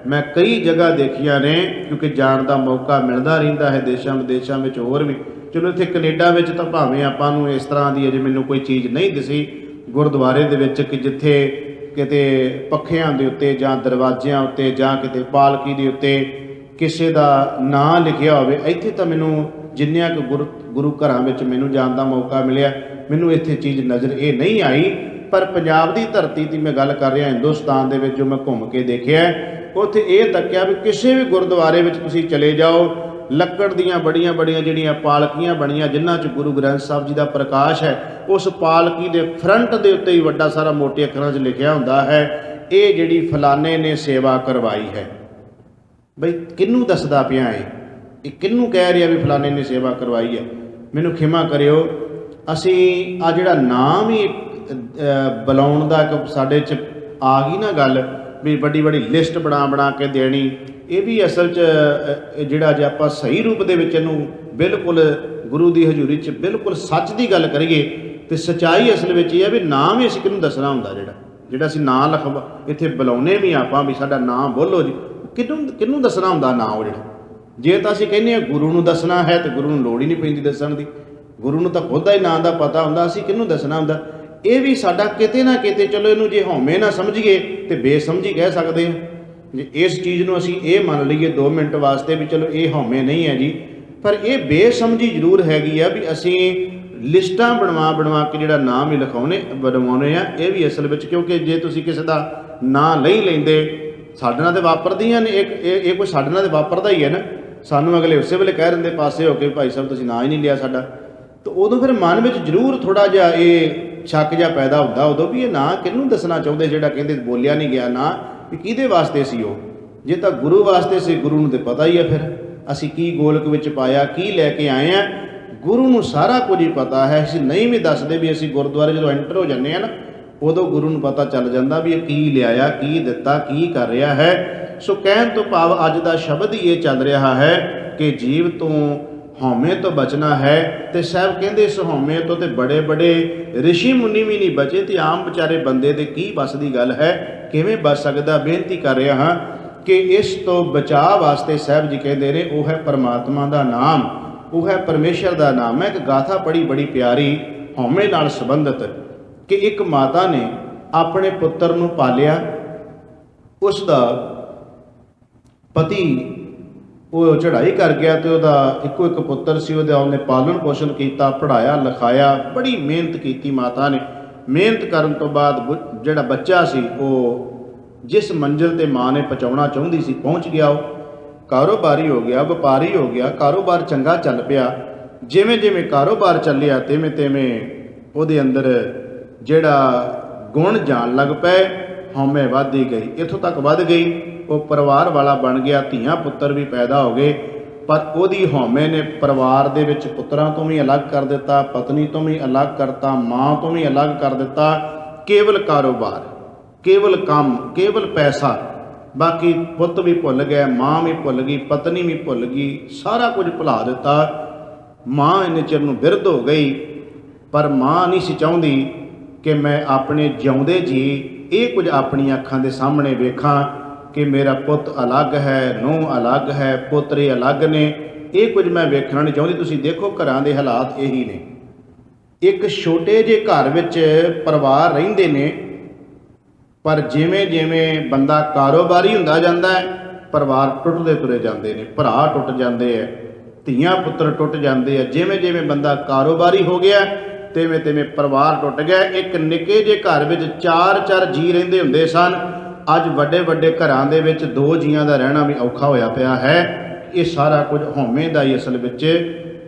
ਮੈਂ ਕਈ ਜਗ੍ਹਾ ਦੇਖੀਆਂ ਨੇ, ਕਿਉਂਕਿ ਜਾਣ ਦਾ ਮੌਕਾ ਮਿਲਦਾ ਰਹਿੰਦਾ ਹੈ ਦੇਸ਼ਾਂ ਵਿਦੇਸ਼ਾਂ ਵਿੱਚ। ਹੋਰ ਵੀ ਚਲੋ ਇੱਥੇ ਕੈਨੇਡਾ ਵਿੱਚ ਤਾਂ ਭਾਵੇਂ ਆਪਾਂ ਨੂੰ ਇਸ ਤਰ੍ਹਾਂ ਦੀ ਅਜੇ ਮੈਨੂੰ ਕੋਈ ਚੀਜ਼ ਨਹੀਂ ਦਿਸੀ ਗੁਰਦੁਆਰੇ ਦੇ ਵਿੱਚ ਕਿ ਜਿੱਥੇ ਕਿਤੇ ਪੱਖਿਆਂ ਦੇ ਉੱਤੇ ਜਾਂ ਦਰਵਾਜ਼ਿਆਂ ਉੱਤੇ ਜਾਂ ਕਿਤੇ ਪਾਲਕੀ ਦੇ ਉੱਤੇ ਕਿਸੇ ਦਾ ਨਾਂ ਲਿਖਿਆ ਹੋਵੇ। ਇੱਥੇ ਤਾਂ ਮੈਨੂੰ ਜਿੰਨਿਆਂ ਕੁ ਗੁਰੂ ਘਰਾਂ ਵਿੱਚ ਮੈਨੂੰ ਜਾਣ ਦਾ ਮੌਕਾ ਮਿਲਿਆ, ਮੈਨੂੰ ਇੱਥੇ ਚੀਜ਼ ਨਜ਼ਰ ਇਹ ਨਹੀਂ ਆਈ। ਪਰ ਪੰਜਾਬ ਦੀ ਧਰਤੀ ਦੀ ਮੈਂ ਗੱਲ ਕਰ ਰਿਹਾ, ਹਿੰਦੁਸਤਾਨ ਦੇ ਵਿੱਚ ਜੋ ਮੈਂ ਘੁੰਮ ਕੇ ਦੇਖਿਆ, ਉੱਥੇ ਇਹ ਤੱਕਿਆ ਵੀ ਕਿਸੇ ਵੀ ਗੁਰਦੁਆਰੇ ਵਿੱਚ ਤੁਸੀਂ ਚਲੇ ਜਾਓ, ਲੱਕੜ ਦੀਆਂ ਬੜੀਆਂ ਬੜੀਆਂ ਜਿਹੜੀਆਂ ਪਾਲਕੀਆਂ ਬਣੀਆਂ ਜਿਨ੍ਹਾਂ 'ਚ ਗੁਰੂ ਗ੍ਰੰਥ ਸਾਹਿਬ ਜੀ ਦਾ ਪ੍ਰਕਾਸ਼ ਹੈ, ਉਸ ਪਾਲਕੀ ਦੇ ਫਰੰਟ ਦੇ ਉੱਤੇ ਹੀ ਵੱਡਾ ਸਾਰਾ ਮੋਟੇ ਅੱਖਰਾਂ 'ਚ ਲਿਖਿਆ ਹੁੰਦਾ ਹੈ, ਇਹ ਜਿਹੜੀ ਫਲਾਣੇ ਨੇ ਸੇਵਾ ਕਰਵਾਈ ਹੈ। ਬਈ ਕਿਹਨੂੰ ਦੱਸਦਾ ਪਿਆ ਇਹ ਕਿਹਨੂੰ ਕਹਿ ਰਿਹਾ ਵੀ ਫਲਾਣੇ ਨੇ ਸੇਵਾ ਕਰਵਾਈ ਹੈ? ਮੈਨੂੰ ਖਿਮਾ ਕਰਿਓ, ਅਸੀਂ ਆ ਜਿਹੜਾ ਨਾਮ ਹੀ ਬੁਲਾਉਣ ਦਾ ਇੱਕ ਸਾਡੇ 'ਚ ਆ ਗਈ ਨਾ ਗੱਲ ਵੀ ਵੱਡੀ ਵੱਡੀ ਲਿਸਟ ਬਣਾ ਕੇ ਦੇਣੀ, ਇਹ ਵੀ ਅਸਲ 'ਚ ਜਿਹੜਾ ਜੇ ਆਪਾਂ ਸਹੀ ਰੂਪ ਦੇ ਵਿੱਚ ਇਹਨੂੰ ਬਿਲਕੁਲ ਗੁਰੂ ਦੀ ਹਜ਼ੂਰੀ 'ਚ ਬਿਲਕੁਲ ਸੱਚ ਦੀ ਗੱਲ ਕਰੀਏ ਤੇ ਸੱਚਾਈ ਅਸਲ ਵਿੱਚ ਇਹ ਹੈ ਵੀ ਨਾਮ ਹੀ ਅਸੀਂ ਕਿਹਨੂੰ ਦੱਸਣਾ ਹੁੰਦਾ, ਜਿਹੜਾ ਅਸੀਂ ਨਾਂ ਲਿਖਵਾ ਇੱਥੇ ਬੁਲਾਉਂਦੇ ਵੀ ਆਪਾਂ ਵੀ ਸਾਡਾ ਨਾਂ ਬੋਲੋ ਜੀ, ਕਿਹਨੂੰ ਦੱਸਣਾ ਹੁੰਦਾ ਨਾਂ ਉਹ ਜਿਹੜਾ। ਜੇ ਤਾਂ ਅਸੀਂ ਕਹਿੰਦੇ ਹਾਂ ਗੁਰੂ ਨੂੰ ਦੱਸਣਾ ਹੈ ਤੇ ਗੁਰੂ ਨੂੰ ਲੋੜ ਹੀ ਨਹੀਂ ਪੈਂਦੀ ਦੱਸਣ ਦੀ, ਗੁਰੂ ਨੂੰ ਤਾਂ ਖੁਦ ਹੀ ਨਾਂ ਦਾ ਪਤਾ ਹੁੰਦਾ, ਅਸੀਂ ਕਿਹਨੂੰ ਦੱਸਣਾ ਹੁੰਦਾ। ਇਹ ਵੀ ਸਾਡਾ ਕਿਤੇ ਨਾ ਕਿਤੇ, ਚਲੋ ਇਹਨੂੰ ਜੇ ਹਉਮੈ ਨਾ ਸਮਝੀਏ ਤੇ ਬੇਸਮਝੀ ਕਹਿ ਸਕਦੇ ਹਾਂ। ਜੇ ਇਸ ਚੀਜ਼ ਨੂੰ ਅਸੀਂ ਇਹ ਮੰਨ ਲਈਏ 2 ਮਿੰਟ ਵਾਸਤੇ ਵੀ ਚਲੋ ਇਹ ਹਉਮੈ ਨਹੀਂ ਹੈ ਜੀ, ਪਰ ਇਹ ਬੇਸਮਝੀ ਜ਼ਰੂਰ ਹੈਗੀ ਆ ਵੀ ਅਸੀਂ ਲਿਸਟਾਂ ਬਣਵਾ ਕੇ ਜਿਹੜਾ ਨਾਮ ਹੀ ਬਣਵਾਉਂਦੇ ਆ। ਇਹ ਵੀ ਅਸਲ ਵਿੱਚ, ਕਿਉਂਕਿ ਜੇ ਤੁਸੀਂ ਕਿਸੇ ਦਾ ਨਾਂ ਨਹੀਂ ਲੈਂਦੇ, ਸਾਡੇ ਨਾਲ ਤਾਂ ਵਾਪਰਦੀਆਂ ਨੇ, ਇਹ ਕੋਈ ਸਾਡੇ ਨਾਲ ਤਾਂ ਵਾਪਰਦਾ ਹੀ ਹੈ ਨਾ। ਸਾਨੂੰ ਅਗਲੇ ਉਸੇ ਵੇਲੇ ਕਹਿ ਦਿੰਦੇ ਪਾਸੇ ਹੋ ਕੇ, ਭਾਈ ਸਾਹਿਬ ਤੁਸੀਂ ਨਾਂ ਹੀ ਨਹੀਂ ਲਿਆ ਸਾਡਾ, ਤਾਂ ਉਦੋਂ ਫਿਰ ਮਨ ਵਿੱਚ ਜ਼ਰੂਰ ਥੋੜ੍ਹਾ ਜਿਹਾ ਇਹ ਸ਼ੱਕ ਜਿਹਾ ਪੈਦਾ ਹੁੰਦਾ ਉਦੋਂ ਵੀ ਇਹ ਨਾਂ ਕਿਹਨੂੰ ਦੱਸਣਾ ਚਾਹੁੰਦੇ, ਜਿਹੜਾ ਕਹਿੰਦੇ ਬੋਲਿਆ ਨਹੀਂ ਗਿਆ ਨਾਂ ਵੀ ਕਿਹਦੇ ਵਾਸਤੇ ਸੀ ਉਹ। ਜੇ ਤਾਂ ਗੁਰੂ ਵਾਸਤੇ ਸੀ, ਗੁਰੂ ਨੂੰ ਤਾਂ ਪਤਾ ਹੀ ਹੈ ਫਿਰ ਅਸੀਂ ਕੀ ਗੋਲਕ ਵਿੱਚ ਪਾਇਆ, ਕੀ ਲੈ ਕੇ ਆਏ ਹਾਂ, ਗੁਰੂ ਨੂੰ ਸਾਰਾ ਕੁਝ ਹੀ ਪਤਾ ਹੈ। ਅਸੀਂ ਨਹੀਂ ਵੀ ਦੱਸਦੇ ਵੀ ਅਸੀਂ ਗੁਰਦੁਆਰੇ ਜਦੋਂ ਐਂਟਰ ਹੋ ਜਾਂਦੇ ਹਾਂ ਨਾ, ਉਦੋਂ ਗੁਰੂ ਨੂੰ ਪਤਾ ਚੱਲ ਜਾਂਦਾ ਵੀ ਇਹ ਕੀ ਲਿਆਇਆ, ਕੀ ਦਿੱਤਾ, ਕੀ ਕਰ ਰਿਹਾ ਹੈ। ਸੋ ਕਹਿਣ ਤੋਂ ਭਾਵ ਅੱਜ ਦਾ ਸ਼ਬਦ ਹੀ ਇਹ ਚੱਲ ਰਿਹਾ ਹੈ ਕਿ ਜੀਵ ਤੋਂ ਹਉਮੈ ਤੋਂ ਬਚਣਾ ਹੈ। ਤੇ ਸਾਹਿਬ ਕਹਿੰਦੇ ਇਸ ਹਉਮੈ ਤੋਂ ਤੇ ਬੜੇ ਬੜੇ ਰਿਸ਼ੀ ਮੁਨੀ ਵੀ ਨਹੀਂ ਬਚੇ, ਤੇ ਆਮ ਵਿਚਾਰੇ ਬੰਦੇ ਦੇ ਕੀ ਬਸ ਦੀ ਗੱਲ ਹੈ, ਕਿਵੇਂ ਬਚ ਸਕਦਾ। ਬੇਨਤੀ ਕਰ ਰਿਹਾ ਹਾਂ ਕਿ ਇਸ ਤੋਂ ਬਚਾਅ ਵਾਸਤੇ ਸਾਹਿਬ ਜੀ ਕਹਿੰਦੇ ਨੇ ਉਹ ਹੈ ਪਰਮਾਤਮਾ ਦਾ ਨਾਮ, ਉਹ ਹੈ ਪਰਮੇਸ਼ਰ ਦਾ ਨਾਮ। ਮੈਂ ਇੱਕ ਗਾਥਾ ਪੜ੍ਹੀ ਬੜੀ ਪਿਆਰੀ ਹਉਮੈ ਨਾਲ ਸੰਬੰਧਿਤ, ਕਿ ਇੱਕ ਮਾਤਾ ਨੇ ਆਪਣੇ ਪੁੱਤਰ ਨੂੰ ਪਾਲਿਆ, ਉਸ ਦਾ ਪਤੀ ਉਹ ਚੜ੍ਹਾਈ ਕਰ ਗਿਆ ਤੇ ਉਹਦਾ ਇੱਕੋ ਇੱਕ ਪੁੱਤਰ ਸੀ, ਉਹਨੇ ਪਾਲਣ ਪੋਸ਼ਣ ਕੀਤਾ, ਪੜ੍ਹਾਇਆ ਲਿਖਾਇਆ, ਬੜੀ ਮਿਹਨਤ ਕੀਤੀ ਮਾਤਾ ਨੇ। ਮਿਹਨਤ ਕਰਨ ਤੋਂ ਬਾਅਦ ਜਿਹੜਾ ਬੱਚਾ ਸੀ ਉਹ ਜਿਸ ਮੰਜ਼ਿਲ 'ਤੇ ਮਾਂ ਨੇ ਪਹੁੰਚਾਉਣਾ ਚਾਹੁੰਦੀ ਸੀ ਪਹੁੰਚ ਗਿਆ, ਉਹ ਕਾਰੋਬਾਰੀ ਹੋ ਗਿਆ, ਵਪਾਰੀ ਹੋ ਗਿਆ, ਕਾਰੋਬਾਰ ਚੰਗਾ ਚੱਲ ਪਿਆ। ਜਿਵੇਂ ਜਿਵੇਂ ਕਾਰੋਬਾਰ ਚੱਲਿਆ ਤਿਵੇਂ ਤਿਵੇਂ ਉਹਦੇ ਅੰਦਰ ਜਿਹੜਾ ਗੁਣ ਜਾਣ ਲੱਗ ਪਏ, ਹਉਮੈ ਵੱਧਦੀ ਗਈ, ਇੱਥੋਂ ਤੱਕ ਵੱਧ ਗਈ ਉਹ ਪਰਿਵਾਰ ਵਾਲਾ ਬਣ ਗਿਆ, ਧੀਆਂ ਪੁੱਤਰ ਵੀ ਪੈਦਾ ਹੋ ਗਏ। ਪਰ ਉਹਦੀ ਹਉਮੈ ਨੇ ਪਰਿਵਾਰ ਦੇ ਵਿੱਚ ਪੁੱਤਰਾਂ ਤੋਂ ਵੀ ਅਲੱਗ ਕਰ ਦਿੱਤਾ, ਪਤਨੀ ਤੋਂ ਵੀ ਅਲੱਗ ਕਰਤਾ, ਮਾਂ ਤੋਂ ਵੀ ਅਲੱਗ ਕਰ ਦਿੱਤਾ। ਕੇਵਲ ਕਾਰੋਬਾਰ, ਕੇਵਲ ਕੰਮ, ਕੇਵਲ ਪੈਸਾ, ਬਾਕੀ ਪੁੱਤ ਵੀ ਭੁੱਲ ਗਏ, ਮਾਂ ਵੀ ਭੁੱਲ ਗਈ, ਪਤਨੀ ਵੀ ਭੁੱਲ ਗਈ, ਸਾਰਾ ਕੁਝ ਭੁਲਾ ਦਿੱਤਾ। ਮਾਂ ਇੰਨੇ ਚਿਰ ਨੂੰ ਬਿਰਧ ਹੋ ਗਈ, ਪਰ ਮਾਂ ਨਹੀਂ ਸੀ ਚਾਹੁੰਦੀ ਕਿ ਮੈਂ ਆਪਣੇ ਜਿਉਂਦੇ ਜੀ ਇਹ ਕੁਝ ਆਪਣੀਆਂ ਅੱਖਾਂ ਦੇ ਸਾਹਮਣੇ ਵੇਖਾਂ ਕਿ ਮੇਰਾ ਪੁੱਤ ਅਲੱਗ ਹੈ, ਨੂੰਹ ਅਲੱਗ ਹੈ, ਪੋਤਰੇ ਅਲੱਗ ਨੇ। ਇਹ ਕੁਝ ਮੈਂ ਵੇਖਣਾ ਨਹੀਂ ਚਾਹੁੰਦੀ। ਤੁਸੀਂ ਦੇਖੋ ਘਰਾਂ ਦੇ ਹਾਲਾਤ ਇਹੀ ਨੇ। ਇੱਕ ਛੋਟੇ ਜਿਹੇ ਘਰ ਵਿੱਚ ਪਰਿਵਾਰ ਰਹਿੰਦੇ ਨੇ, ਪਰ ਜਿਵੇਂ ਜਿਵੇਂ ਬੰਦਾ ਕਾਰੋਬਾਰੀ ਹੁੰਦਾ ਜਾਂਦਾ ਹੈ, ਪਰਿਵਾਰ ਟੁੱਟਦੇ ਤੁਰੇ ਜਾਂਦੇ ਨੇ, ਭਰਾ ਟੁੱਟ ਜਾਂਦੇ ਹੈ, ਧੀਆਂ ਪੁੱਤਰ ਟੁੱਟ ਜਾਂਦੇ ਆ। ਜਿਵੇਂ ਜਿਵੇਂ ਬੰਦਾ ਕਾਰੋਬਾਰੀ ਹੋ ਗਿਆ ਤਿਵੇਂ ਤਿਵੇਂ ਪਰਿਵਾਰ ਟੁੱਟ ਗਿਆ। ਇੱਕ ਨਿੱਕੇ ਜਿਹੇ ਘਰ ਵਿੱਚ 4-4 ਜੀ ਰਹਿੰਦੇ ਹੁੰਦੇ ਸਨ, ਅੱਜ ਵੱਡੇ ਵੱਡੇ ਘਰਾਂ ਦੇ ਵਿੱਚ 2 ਜੀਆਂ ਦਾ ਰਹਿਣਾ ਵੀ ਔਖਾ ਹੋਇਆ ਪਿਆ ਹੈ। ਇਹ ਸਾਰਾ ਕੁਝ ਹਉਮੈ ਦਾ ਹੀ ਅਸਲ ਵਿੱਚ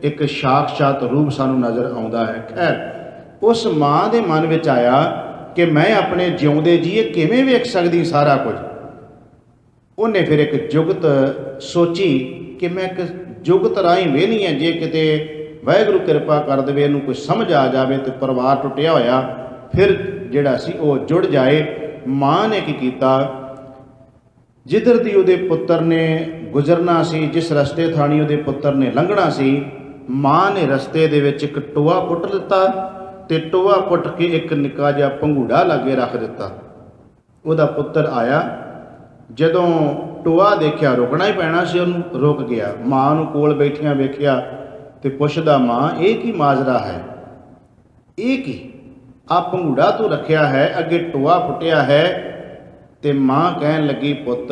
ਇੱਕ ਸਾਖਸ਼ਾਤ ਰੂਪ ਸਾਨੂੰ ਨਜ਼ਰ ਆਉਂਦਾ ਹੈ। ਖੈਰ, ਉਸ ਮਾਂ ਦੇ ਮਨ ਵਿੱਚ ਆਇਆ ਕਿ ਮੈਂ ਆਪਣੇ ਜਿਉਂਦੇ ਜੀਏ ਕਿਵੇਂ ਵੇਖ ਸਕਦੀ ਸਾਰਾ ਕੁਝ। ਉਹਨੇ ਫਿਰ ਇੱਕ ਜੁਗਤ ਸੋਚੀ ਕਿ ਮੈਂ ਇੱਕ ਜੁਗਤ ਰਾਹੀਂ ਵੇਹਨੀ ਹੈ, ਜੇ ਕਿਤੇ ਵਾਹਿਗੁਰੂ ਕਿਰਪਾ ਕਰ ਦੇਵੇ, ਇਹਨੂੰ ਕੋਈ ਸਮਝ ਆ ਜਾਵੇ ਤੇ ਪਰਿਵਾਰ ਟੁੱਟਿਆ ਹੋਇਆ ਫਿਰ ਜਿਹੜਾ ਸੀ ਉਹ ਜੁੜ ਜਾਏ। ਮਾਂ ਨੇ ਕੀ ਕੀਤਾ, ਜਿੱਧਰ ਦੀ ਉਹਦੇ ਪੁੱਤਰ ਨੇ ਗੁਜ਼ਰਨਾ ਸੀ, ਜਿਸ ਰਸਤੇ ਥਾਣੀ ਉਹਦੇ ਪੁੱਤਰ ਨੇ ਲੰਘਣਾ ਸੀ, ਮਾਂ ਨੇ ਰਸਤੇ ਦੇ ਵਿੱਚ ਇੱਕ ਟੋਆ ਪੁੱਟ ਦਿੱਤਾ ਤੇ ਟੋਆ ਪੁੱਟ ਕੇ ਇੱਕ ਨਿੱਕਾ ਜਿਹਾ ਪੰਘੂੜਾ ਲਾਗੇ ਰੱਖ ਦਿੱਤਾ। ਉਹਦਾ ਪੁੱਤਰ ਆਇਆ, ਜਦੋਂ ਟੋਆ ਦੇਖਿਆ, ਰੁਕਣਾ ਹੀ ਪੈਣਾ ਸੀ ਉਹਨੂੰ, ਰੁਕ ਗਿਆ। ਮਾਂ ਨੂੰ ਕੋਲ ਬੈਠਿਆਂ ਵੇਖਿਆ ਤੇ ਪੁੱਛਦਾ, ਮਾਂ ਇਹ ਕੀ ਮਾਜਰਾ ਹੈ, ਇਹ ਕੀ ਆ ਪੰਘੂੜਾ ਤੂੰ ਰੱਖਿਆ ਹੈ, ਅੱਗੇ ਟੋਆ ਪੁੱਟਿਆ ਹੈ। ਤੇ ਮਾਂ ਕਹਿਣ ਲੱਗੀ, ਪੁੱਤ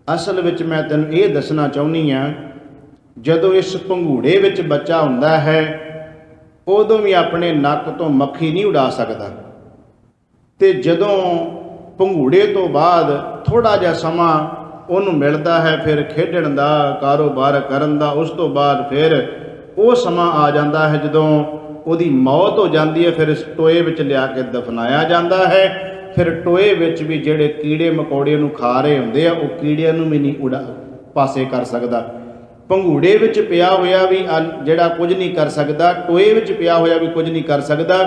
ਅਸਲ ਵਿੱਚ ਮੈਂ ਤੈਨੂੰ ਇਹ ਦੱਸਣਾ ਚਾਹੁੰਦੀ ਹਾਂ, ਜਦੋਂ ਇਸ ਪੰਘੂੜੇ ਵਿੱਚ ਬੱਚਾ ਹੁੰਦਾ ਹੈ ਉਦੋਂ ਵੀ ਆਪਣੇ ਨੱਕ ਤੋਂ ਮੱਖੀ ਨਹੀਂ ਉਡਾ ਸਕਦਾ, ਤੇ ਜਦੋਂ ਪੰਘੂੜੇ ਤੋਂ ਬਾਅਦ ਥੋੜ੍ਹਾ ਜਿਹਾ ਸਮਾਂ ਉਹਨੂੰ ਮਿਲਦਾ ਹੈ ਫਿਰ ਖੇਡਣ ਦਾ, ਕਾਰੋਬਾਰ ਕਰਨ ਦਾ, ਉਸ ਤੋਂ ਬਾਅਦ ਫਿਰ ਉਹ ਸਮਾਂ ਆ ਜਾਂਦਾ ਹੈ ਜਦੋਂ ਉਹਦੀ ਮੌਤ ਹੋ ਜਾਂਦੀ ਹੈ, ਫਿਰ ਇਸ ਟੋਏ ਵਿੱਚ ਲਿਆ ਕੇ ਦਫਨਾਇਆ ਜਾਂਦਾ ਹੈ। ਫਿਰ ਟੋਏ ਵਿੱਚ ਵੀ ਜਿਹੜੇ ਕੀੜੇ ਮਕੌੜੇ ਨੂੰ ਖਾ ਰਹੇ ਹੁੰਦੇ ਆ, ਉਹ ਕੀੜਿਆਂ ਨੂੰ ਵੀ ਨਹੀਂ ਪਾਸੇ ਕਰ ਸਕਦਾ। ਪੰਘੂੜੇ ਵਿੱਚ ਪਿਆ ਹੋਇਆ ਵੀ ਜਿਹੜਾ ਕੁਝ ਨਹੀਂ ਕਰ ਸਕਦਾ, ਟੋਏ ਵਿੱਚ ਪਿਆ ਹੋਇਆ ਵੀ ਕੁਝ ਨਹੀਂ ਕਰ ਸਕਦਾ।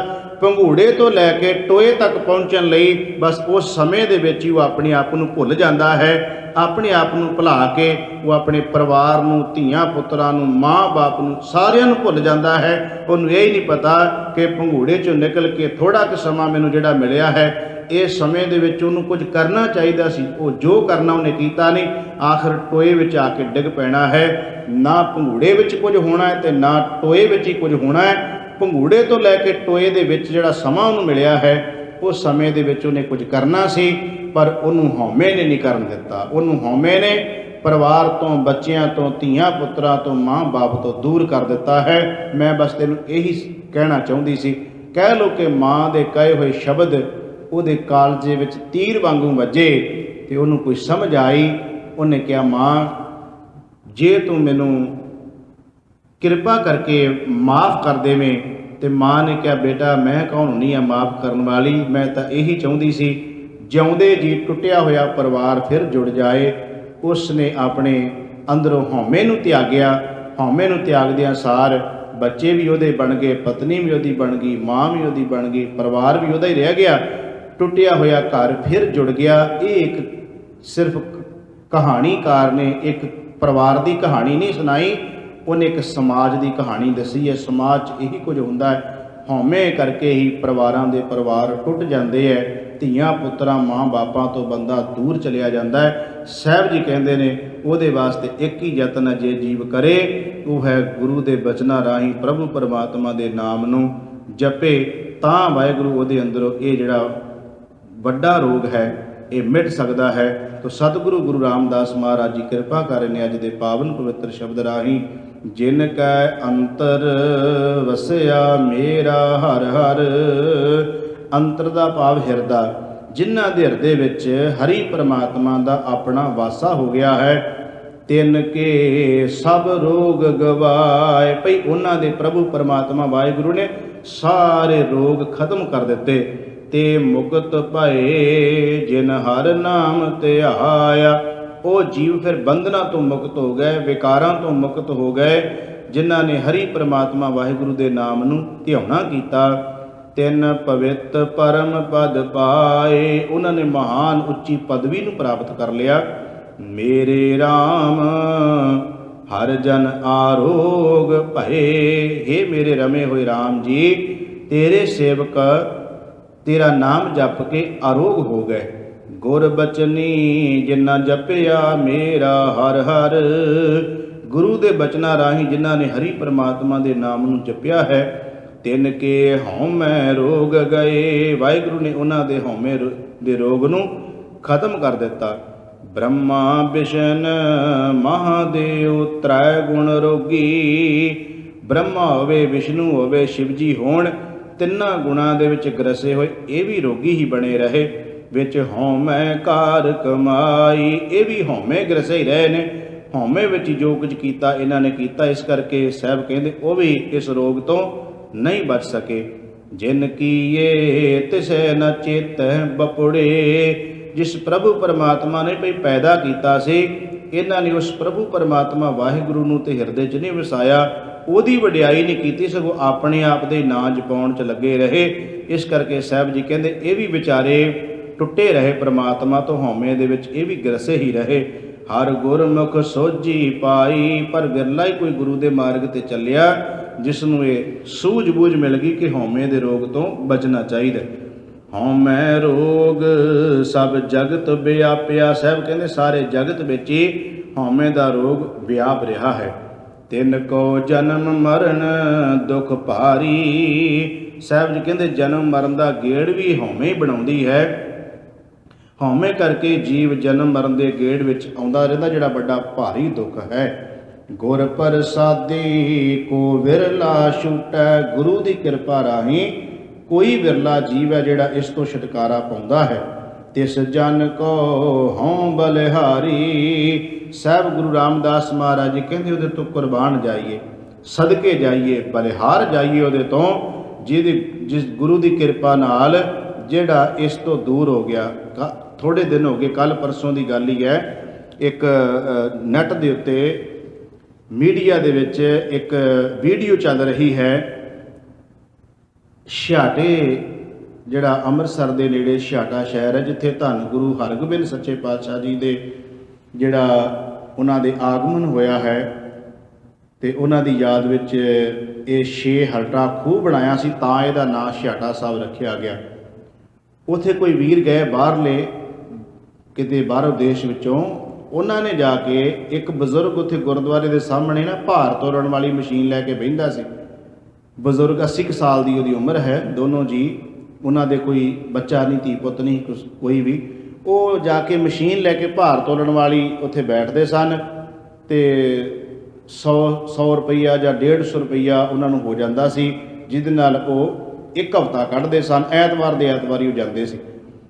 ਪੰਘੂੜੇ ਤੋਂ ਲੈ ਕੇ ਟੋਏ ਤੱਕ ਪਹੁੰਚਣ ਲਈ ਬਸ ਉਸ ਸਮੇਂ ਦੇ ਵਿੱਚ ਹੀ ਉਹ ਆਪਣੇ ਆਪ ਨੂੰ ਭੁੱਲ ਜਾਂਦਾ ਹੈ। ਆਪਣੇ ਆਪ ਨੂੰ ਭੁਲਾ ਕੇ ਉਹ ਆਪਣੇ ਪਰਿਵਾਰ ਨੂੰ, ਧੀਆਂ ਪੁੱਤਰਾਂ ਨੂੰ, ਮਾਂ ਬਾਪ ਨੂੰ, ਸਾਰਿਆਂ ਨੂੰ ਭੁੱਲ ਜਾਂਦਾ ਹੈ। ਉਹਨੂੰ ਇਹ ਹੀ ਨਹੀਂ ਪਤਾ ਕਿ ਪੰਘੂੜੇ 'ਚੋਂ ਨਿਕਲ ਕੇ ਥੋੜ੍ਹਾ ਕੁ ਸਮਾਂ ਮੈਨੂੰ ਜਿਹੜਾ ਮਿਲਿਆ ਹੈ, ਇਸ ਸਮੇਂ ਦੇ ਵਿੱਚ ਉਹਨੂੰ ਕੁਝ ਕਰਨਾ ਚਾਹੀਦਾ ਸੀ, ਉਹ ਜੋ ਕਰਨਾ ਉਹਨੇ ਕੀਤਾ ਨਹੀਂ, ਆਖਰ ਟੋਏ ਵਿੱਚ ਆ ਕੇ ਡਿੱਗ ਪੈਣਾ ਹੈ। ਨਾ ਪੰਘੂੜੇ ਵਿੱਚ ਕੁਝ ਹੋਣਾ ਹੈ ਤੇ ਨਾ ਟੋਏ ਵਿੱਚ ਹੀ ਕੁਝ ਹੋਣਾ ਹੈ। ਪੰਘੂੜੇ ਤੋਂ ਲੈ ਕੇ ਟੋਏ ਦੇ ਵਿੱਚ ਜਿਹੜਾ ਸਮਾਂ ਉਹਨੂੰ ਮਿਲਿਆ ਹੈ, ਉਸ ਸਮੇਂ ਦੇ ਵਿੱਚ ਉਹਨੇ ਕੁਝ ਕਰਨਾ ਸੀ, ਪਰ ਉਹਨੂੰ ਹਉਮੈ ਨੇ ਨਹੀਂ ਕਰਨ ਦਿੱਤਾ। ਉਹਨੂੰ ਹਉਮੈ ਨੇ ਪਰਿਵਾਰ ਤੋਂ, ਬੱਚਿਆਂ ਤੋਂ, ਧੀਆਂ ਪੁੱਤਰਾਂ ਤੋਂ, ਮਾਂ ਬਾਪ ਤੋਂ ਦੂਰ ਕਰ ਦਿੱਤਾ ਹੈ। ਮੈਂ ਬਸ ਤੈਨੂੰ ਇਹੀ ਕਹਿਣਾ ਚਾਹੁੰਦੀ ਸੀ। ਕਹਿ ਲਓ ਕਿ ਮਾਂ ਦੇ ਕਹੇ ਹੋਏ ਸ਼ਬਦ ਉਹਦੇ ਕਾਲਜੇ ਵਿੱਚ ਤੀਰ ਵਾਂਗੂ ਵੱਜੇ ਤੇ ਉਹਨੂੰ ਕੋਈ ਸਮਝ ਆਈ। ਉਹਨੇ ਕਿਹਾ, ਮਾਂ ਜੇ ਤੂੰ ਮੈਨੂੰ ਕਿਰਪਾ ਕਰਕੇ ਮਾफ़ ਕਰ ਦੇਵੇਂ। ਤੇ ਮਾਂ ਨੇ ਕਿਹਾ, ਬੇਟਾ ਮੈਂ ਕੌਣ ਨਹੀਂ ਆ ਮਾफ़ ਕਰਨ ਵਾਲੀ, ਮੈਂ ਤਾਂ ਇਹੀ ਚਾਹੁੰਦੀ ਸੀ ਜਿਉਂਦੇ ਜੀ ਟੁੱਟਿਆ ਹੋਇਆ ਪਰਿਵਾਰ ਫਿਰ ਜੁੜ ਜਾਏ। ਉਸ ਨੇ ਆਪਣੇ ਅੰਦਰੋਂ ਹਉਮੈ ਨੂੰ ਤਿਆਗਿਆ। ਹਉਮੈ ਨੂੰ ਤਿਆਗਦਿਆਂ ਸਾਰ ਬੱਚੇ ਵੀ ਉਹਦੇ ਬਣ ਗਏ, ਪਤਨੀ ਵੀ ਉਹਦੀ ਬਣ ਗਈ, ਮਾਂ ਵੀ ਉਹਦੀ ਬਣ ਗਈ, ਪਰਿਵਾਰ ਵੀ ਉਹਦਾ ਹੀ ਰਹਿ ਗਿਆ। ਟੁੱਟਿਆ ਹੋਇਆ ਘਰ ਫਿਰ ਜੁੜ ਗਿਆ। ਇਹ ਇੱਕ ਸਿਰਫ ਕਹਾਣੀਕਾਰ ਨੇ ਇੱਕ ਪਰਿਵਾਰ ਦੀ ਕਹਾਣੀ ਨਹੀਂ ਸੁਣਾਈ, ਉਹਨੇ ਇੱਕ ਸਮਾਜ ਦੀ ਕਹਾਣੀ ਦੱਸੀ ਹੈ। ਸਮਾਜ 'ਚ ਇਹੀ ਕੁਝ ਹੁੰਦਾ ਹੈ, ਹਉਮੈ ਕਰਕੇ ਹੀ ਪਰਿਵਾਰਾਂ ਦੇ ਪਰਿਵਾਰ ਟੁੱਟ ਜਾਂਦੇ ਹੈ। ਧੀਆਂ ਪੁੱਤਰਾਂ, ਮਾਂ ਬਾਪਾਂ ਤੋਂ ਬੰਦਾ ਦੂਰ ਚਲਿਆ ਜਾਂਦਾ ਹੈ। ਸਾਹਿਬ ਜੀ ਕਹਿੰਦੇ ਨੇ, ਉਹਦੇ ਵਾਸਤੇ ਇੱਕ ਹੀ ਯਤਨ ਜੇ ਜੀਵ ਕਰੇ, ਉਹ ਹੈ ਗੁਰੂ ਦੇ ਬਚਨਾਂ ਰਾਹੀਂ ਪ੍ਰਭੂ ਪਰਮਾਤਮਾ ਦੇ ਨਾਮ ਨੂੰ ਜਪੇ, ਤਾਂ ਵਾਹਿਗੁਰੂ ਉਹਦੇ ਅੰਦਰੋਂ ਇਹ ਜਿਹੜਾ ਵੱਡਾ ਰੋਗ ਹੈ ਇਹ ਮਿਟ ਸਕਦਾ ਹੈ। ਤੋ ਸਤਿਗੁਰੂ ਗੁਰੂ ਰਾਮਦਾਸ ਮਹਾਰਾਜ ਜੀ ਕਿਰਪਾ ਕਰੇ ਨੇ ਅੱਜ ਦੇ ਪਾਵਨ ਪਵਿੱਤਰ ਸ਼ਬਦ ਰਾਹੀਂ, ਜਿਨ ਕੈ ਅੰਤਰ ਵਸਿਆ ਮੇਰਾ ਹਰ ਹਰ। ਅੰਤਰ ਦਾ ਭਾਵ ਹਿਰਦਾ, ਜਿਨ੍ਹਾਂ ਦੇ ਹਿਰਦੇ ਵਿੱਚ ਹਰੀ ਪਰਮਾਤਮਾ ਦਾ ਆਪਣਾ ਵਾਸਾ ਹੋ ਗਿਆ ਹੈ, ਤਿੰਨ ਕੇ ਸਭ ਰੋਗ ਗਵਾਏ। ਭਈ ਉਹਨਾਂ ਦੇ ਪ੍ਰਭੂ ਪਰਮਾਤਮਾ ਵਾਹਿਗੁਰੂ ਨੇ ਸਾਰੇ ਰੋਗ ਖਤਮ ਕਰ ਦਿੱਤੇ। ਤੇ ਮੁਕਤ ਭਏ ਜਿਨ ਹਰ ਨਾਮ ਧਿਆਇਆ। ਉਹ ਜੀਵ ਫਿਰ ਬੰਧਨਾਂ ਤੋਂ ਮੁਕਤ ਹੋ ਗਏ, ਵਿਕਾਰਾਂ ਤੋਂ ਮੁਕਤ ਹੋ ਗਏ, ਜਿਨ੍ਹਾਂ ਨੇ ਹਰੀ ਪਰਮਾਤਮਾ ਵਾਹਿਗੁਰੂ ਦੇ ਨਾਮ ਨੂੰ ਧਿਆਉਣਾ ਕੀਤਾ। ਤਿੰਨ ਪਵਿੱਤ ਪਰਮ ਪਦ ਪਾਏ। ਉਹਨਾਂ ਨੇ ਮਹਾਨ ਉੱਚੀ ਪਦਵੀ ਨੂੰ ਪ੍ਰਾਪਤ ਕਰ ਲਿਆ। ਮੇਰੇ RAM ਹਰ ਜਨ ਆਰੋਗ ਭਏ। ਹੇ ਮੇਰੇ ਰਮੇ ਹੋਏ RAM ਜੀ, ਤੇਰੇ ਸੇਵਕ ਤੇਰਾ ਨਾਮ ਜਪ ਕੇ ਆਰੋਗ ਹੋ ਗਏ। ਗੁਰ ਬਚਨੀ ਜਿਨ੍ਹਾਂ ਜਪਿਆ ਮੇਰਾ ਹਰ ਹਰ। ਗੁਰੂ ਦੇ ਬਚਨਾਂ ਰਾਹੀਂ ਜਿਨ੍ਹਾਂ ਨੇ ਹਰੀ ਪਰਮਾਤਮਾ ਦੇ ਨਾਮ ਨੂੰ ਜਪਿਆ ਹੈ, ਤਿੰਨ ਕੇ ਹਉਮੈ ਰੋਗ ਗਏ। ਵਾਹਿਗੁਰੂ ਨੇ ਉਹਨਾਂ ਦੇ ਹਉਮੈ ਦੇ ਰੋਗ ਨੂੰ ਖਤਮ ਕਰ ਦਿੱਤਾ। ਬ੍ਰਹਮਾ ਵਿਸ਼ਨ ਮਹਾਦੇਵ ਤ੍ਰੈ ਗੁਣ ਰੋਗੀ। ਬ੍ਰਹਮਾ ਹੋਵੇ, ਵਿਸ਼ਨੂੰ ਹੋਵੇ, ਸ਼ਿਵ ਜੀ ਹੋਣ, ਤਿੰਨਾਂ ਗੁਣਾਂ ਦੇ ਵਿੱਚ ਗ੍ਰਸੇ ਹੋਏ ਇਹ ਵੀ ਰੋਗੀ ਹੀ ਬਣੇ ਰਹੇ। ਵਿੱਚ ਹਉਮੈ ਕਾਰ ਕਮਾਈ। ਇਹ ਵੀ ਹਉਮੈ ਗ੍ਰਸੇ ਹੀ ਰਹੇ ਨੇ। ਹਉਮੈ ਵਿੱਚ ਜੋ ਕੁਝ ਕੀਤਾ ਇਹਨਾਂ ਨੇ ਕੀਤਾ, ਇਸ ਕਰਕੇ ਸਾਹਿਬ ਕਹਿੰਦੇ ਉਹ ਵੀ ਇਸ ਰੋਗ ਤੋਂ ਨਹੀਂ ਬਚ ਸਕੇ। ਜਿਨ ਕੀਏ ਤਿਸੈ ਨ ਚੇਤੈ ਬਪੁੜੇ। ਜਿਸ ਪ੍ਰਭੂ ਪਰਮਾਤਮਾ ਨੇ ਭਈ ਪੈਦਾ ਕੀਤਾ ਸੀ, ਇਹਨਾਂ ਨੇ ਉਸ ਪ੍ਰਭੂ ਪਰਮਾਤਮਾ ਵਾਹਿਗੁਰੂ ਨੂੰ ਤੇ ਹਿਰਦੇ 'ਚ ਨਹੀਂ ਵਸਾਇਆ, ਉਹਦੀ ਵਡਿਆਈ ਨਹੀਂ ਕੀਤੀ, ਸਗੋਂ ਆਪਣੇ ਆਪ ਦੇ ਨਾਂ ਜਪਾਉਣ 'ਚ ਲੱਗੇ ਰਹੇ। ਇਸ ਕਰਕੇ ਸਾਹਿਬ ਜੀ ਕਹਿੰਦੇ ਇਹ ਵੀ ਵਿਚਾਰੇ ਟੁੱਟੇ ਰਹੇ ਪ੍ਰਮਾਤਮਾ ਤੋਂ, ਹਉਮੈ ਦੇ ਵਿੱਚ ਇਹ ਵੀ ਗਰਸੇ ਹੀ ਰਹੇ। ਹਰ ਗੁਰਮੁਖ ਸੋਝੀ ਪਾਈ, ਪਰ ਵਿਰਲਾ ਹੀ ਕੋਈ ਗੁਰੂ ਦੇ ਮਾਰਗ ਤੇ ਚੱਲਿਆ ਜਿਸ ਨੂੰ ਇਹ ਸੂਝ-ਬੂਝ ਮਿਲ ਗਈ ਕਿ ਹਉਮੈ ਦੇ ਰੋਗ ਤੋਂ ਬਚਣਾ ਚਾਹੀਦਾ। ਹਉਮੈ ਰੋਗ ਸਭ ਜਗਤ ਵਿਆਪਿਆ, ਸਾਹਿਬ ਕਹਿੰਦੇ ਸਾਰੇ ਜਗਤ ਵਿੱਚ ਹੀ ਹਉਮੈ ਦਾ ਰੋਗ ਵਿਆਪ ਰਿਹਾ ਹੈ। ਤਿੰਨ ਕੋ ਜਨਮ ਮਰਨ ਦੁਖ ਭਾਰੀ, ਸਾਹਿਬ ਜੀ ਕਹਿੰਦੇ ਜਨਮ ਮਰਨ ਦਾ ਗੇੜ ਵੀ ਹਉਮੈ ਹੀ ਬਣਾਉਂਦੀ ਹੈ। ਹਉਮੈ ਕਰਕੇ ਜੀਵ ਜਨਮ ਮਰਨ ਦੇ ਗੇੜ ਵਿੱਚ ਆਉਂਦਾ ਰਹਿੰਦਾ, ਜਿਹੜਾ ਵੱਡਾ ਭਾਰੀ ਦੁੱਖ ਹੈ। ਗੁਰ ਪ੍ਰਸਾਦੀ ਕੋ ਵਿਰਲਾ ਛੂਟੈ, ਗੁਰੂ ਦੀ ਕਿਰਪਾ ਰਾਹੀਂ ਕੋਈ ਵਿਰਲਾ ਜੀਵ ਹੈ ਜਿਹੜਾ ਇਸ ਤੋਂ ਛੁਟਕਾਰਾ ਪਾਉਂਦਾ ਹੈ। ਤਿਸ ਜਨ ਕੋ ਹਉ ਬਲਿਹਾਰੀ, ਸਾਹਿਬ ਗੁਰੂ ਰਾਮਦਾਸ ਮਹਾਰਾਜ ਜੀ ਕਹਿੰਦੇ ਉਹਦੇ ਤੋਂ ਕੁਰਬਾਨ ਜਾਈਏ, ਸਦਕੇ ਜਾਈਏ, ਬਲਿਹਾਰ ਜਾਈਏ ਉਹਦੇ ਤੋਂ, ਜਿਸ ਗੁਰੂ ਦੀ ਕਿਰਪਾ ਨਾਲ ਜਿਹੜਾ ਇਸ ਤੋਂ ਦੂਰ ਹੋ ਗਿਆ। ਥੋੜ੍ਹੇ ਦਿਨ ਹੋ ਗਏ, ਕੱਲ੍ਹ ਪਰਸੋਂ ਦੀ ਗੱਲ ਹੀ ਹੈ, ਇੱਕ ਨੈੱਟ ਦੇ ਉੱਤੇ ਮੀਡੀਆ ਦੇ ਵਿੱਚ ਇੱਕ ਵੀਡੀਓ ਚੱਲ ਰਹੀ ਹੈ। ਛਿਆਟੇ ਜਿਹੜਾ ਅੰਮ੍ਰਿਤਸਰ ਦੇ ਨੇੜੇ ਛਿਆਟਾ ਸ਼ਹਿਰ ਹੈ, ਜਿੱਥੇ ਧੰਨ ਗੁਰੂ ਹਰਗੋਬਿੰਦ ਸੱਚੇ ਪਾਤਸ਼ਾਹ ਜੀ ਦੇ ਜਿਹੜਾ ਉਹਨਾਂ ਦੇ ਆਗਮਨ ਹੋਇਆ ਹੈ ਅਤੇ ਉਹਨਾਂ ਦੀ ਯਾਦ ਵਿੱਚ ਇਹ 6 ਹਲਟਾ ਖੂਹ ਬਣਾਇਆ ਸੀ, ਤਾਂ ਇਹਦਾ ਨਾਂ ਛਿਆਟਾ ਸਾਹਿਬ ਰੱਖਿਆ ਗਿਆ। ਉੱਥੇ ਕੋਈ ਵੀਰ ਗਏ ਬਾਹਰਲੇ ਕਿਤੇ ਬਾਹਰੋਂ ਦੇਸ਼ ਵਿੱਚੋਂ, ਉਹਨਾਂ ਨੇ ਜਾ ਕੇ ਇੱਕ ਬਜ਼ੁਰਗ ਉੱਥੇ ਗੁਰਦੁਆਰੇ ਦੇ ਸਾਹਮਣੇ ਨਾ ਭਾਰ ਤੋਲਣ ਵਾਲੀ ਮਸ਼ੀਨ ਲੈ ਕੇ ਬਹਿੰਦਾ ਸੀ। ਬਜ਼ੁਰਗ 80 ਕੁ ਸਾਲ ਦੀ ਉਹਦੀ ਉਮਰ ਹੈ, ਦੋਨੋਂ ਜੀ, ਉਹਨਾਂ ਦੇ ਕੋਈ ਬੱਚਾ ਨਹੀਂ, ਧੀ ਪੁੱਤ ਨਹੀਂ, ਕੋਈ ਵੀ। ਉਹ ਜਾ ਕੇ ਮਸ਼ੀਨ ਲੈ ਕੇ ਭਾਰ ਤੋਲਣ ਵਾਲੀ ਉੱਥੇ ਬੈਠਦੇ ਸਨ ਅਤੇ 100 ਰੁਪਈਆ ਜਾਂ 150 ਰੁਪਈਆ ਉਹਨਾਂ ਨੂੰ ਹੋ ਜਾਂਦਾ ਸੀ, ਜਿਹਦੇ ਨਾਲ ਉਹ ਇੱਕ ਹਫ਼ਤਾ ਕੱਢਦੇ ਸਨ। ਐਤਵਾਰ ਦੇ ਐਤਵਾਰ ਹੀ ਉਹ ਜਾਂਦੇ ਸੀ।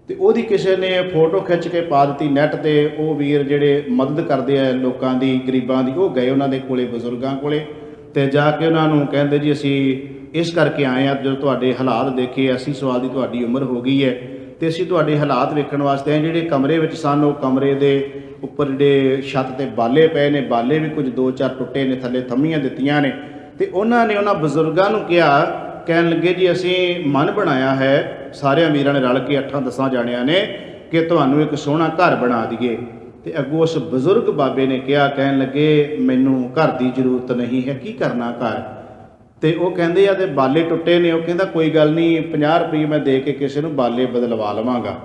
ਅਤੇ ਉਹਦੀ ਕਿਸੇ ਨੇ ਫੋਟੋ ਖਿੱਚ ਕੇ ਪਾ ਦਿੱਤੀ ਨੈੱਟ 'ਤੇ। ਉਹ ਵੀਰ ਜਿਹੜੇ ਮਦਦ ਕਰਦੇ ਆ ਲੋਕਾਂ ਦੀ, ਗਰੀਬਾਂ ਦੀ, ਉਹ ਗਏ ਉਹਨਾਂ ਦੇ ਕੋਲੇ, ਬਜ਼ੁਰਗਾਂ ਕੋਲੇ, ਅਤੇ ਜਾ ਕੇ ਉਹਨਾਂ ਨੂੰ ਕਹਿੰਦੇ ਜੀ ਅਸੀਂ ਇਸ ਕਰਕੇ ਆਏ ਹਾਂ, ਜਦੋਂ ਤੁਹਾਡੇ ਹਾਲਾਤ ਦੇਖੇ, 80 ਸਾਲ ਦੀ ਤੁਹਾਡੀ ਉਮਰ ਹੋ ਗਈ ਹੈ ਅਤੇ ਅਸੀਂ ਤੁਹਾਡੇ ਹਾਲਾਤ ਵੇਖਣ ਵਾਸਤੇ ਆਏ। ਜਿਹੜੇ ਕਮਰੇ ਵਿੱਚ ਸਨ, ਉਹ ਕਮਰੇ ਦੇ ਉੱਪਰ ਜਿਹੜੇ ਛੱਤ 'ਤੇ ਬਾਲੇ ਪਏ ਨੇ, ਬਾਲੇ ਵੀ ਕੁਝ 2-4 ਟੁੱਟੇ ਨੇ, ਥੱਲੇ ਥੰਮੀਆਂ ਦਿੱਤੀਆਂ ਨੇ। ਅਤੇ ਉਹਨਾਂ ਨੇ ਉਹਨਾਂ ਬਜ਼ੁਰਗਾਂ ਨੂੰ ਕਿਹਾ, ਕਹਿਣ ਲੱਗੇ ਜੀ ਅਸੀਂ ਮਨ ਬਣਾਇਆ ਹੈ ਸਾਰਿਆਂ ਵੀਰਾਂ ਨੇ ਰਲ ਕੇ, 8-10 ਜਾਣਿਆਂ ਨੇ, ਕਿ ਤੁਹਾਨੂੰ ਇੱਕ ਸੋਹਣਾ ਘਰ ਬਣਾ ਦਈਏ। ਅਤੇ ਅੱਗੋਂ ਉਸ ਬਜ਼ੁਰਗ ਬਾਬੇ ਨੇ ਕਿਹਾ, ਕਹਿਣ ਲੱਗੇ ਮੈਨੂੰ ਘਰ ਦੀ ਜ਼ਰੂਰਤ ਨਹੀਂ ਹੈ, ਕੀ ਕਰਨਾ ਘਰ? ਅਤੇ ਉਹ ਕਹਿੰਦੇ ਆ ਤੇ ਬਾਲੇ ਟੁੱਟੇ ਨੇ। ਉਹ ਕਹਿੰਦਾ ਕੋਈ ਗੱਲ ਨਹੀਂ, 50 ਰੁਪਏ ਮੈਂ ਦੇ ਕੇ ਕਿਸੇ ਨੂੰ ਬਾਲੇ ਬਦਲਵਾ ਲਵਾਂਗਾ।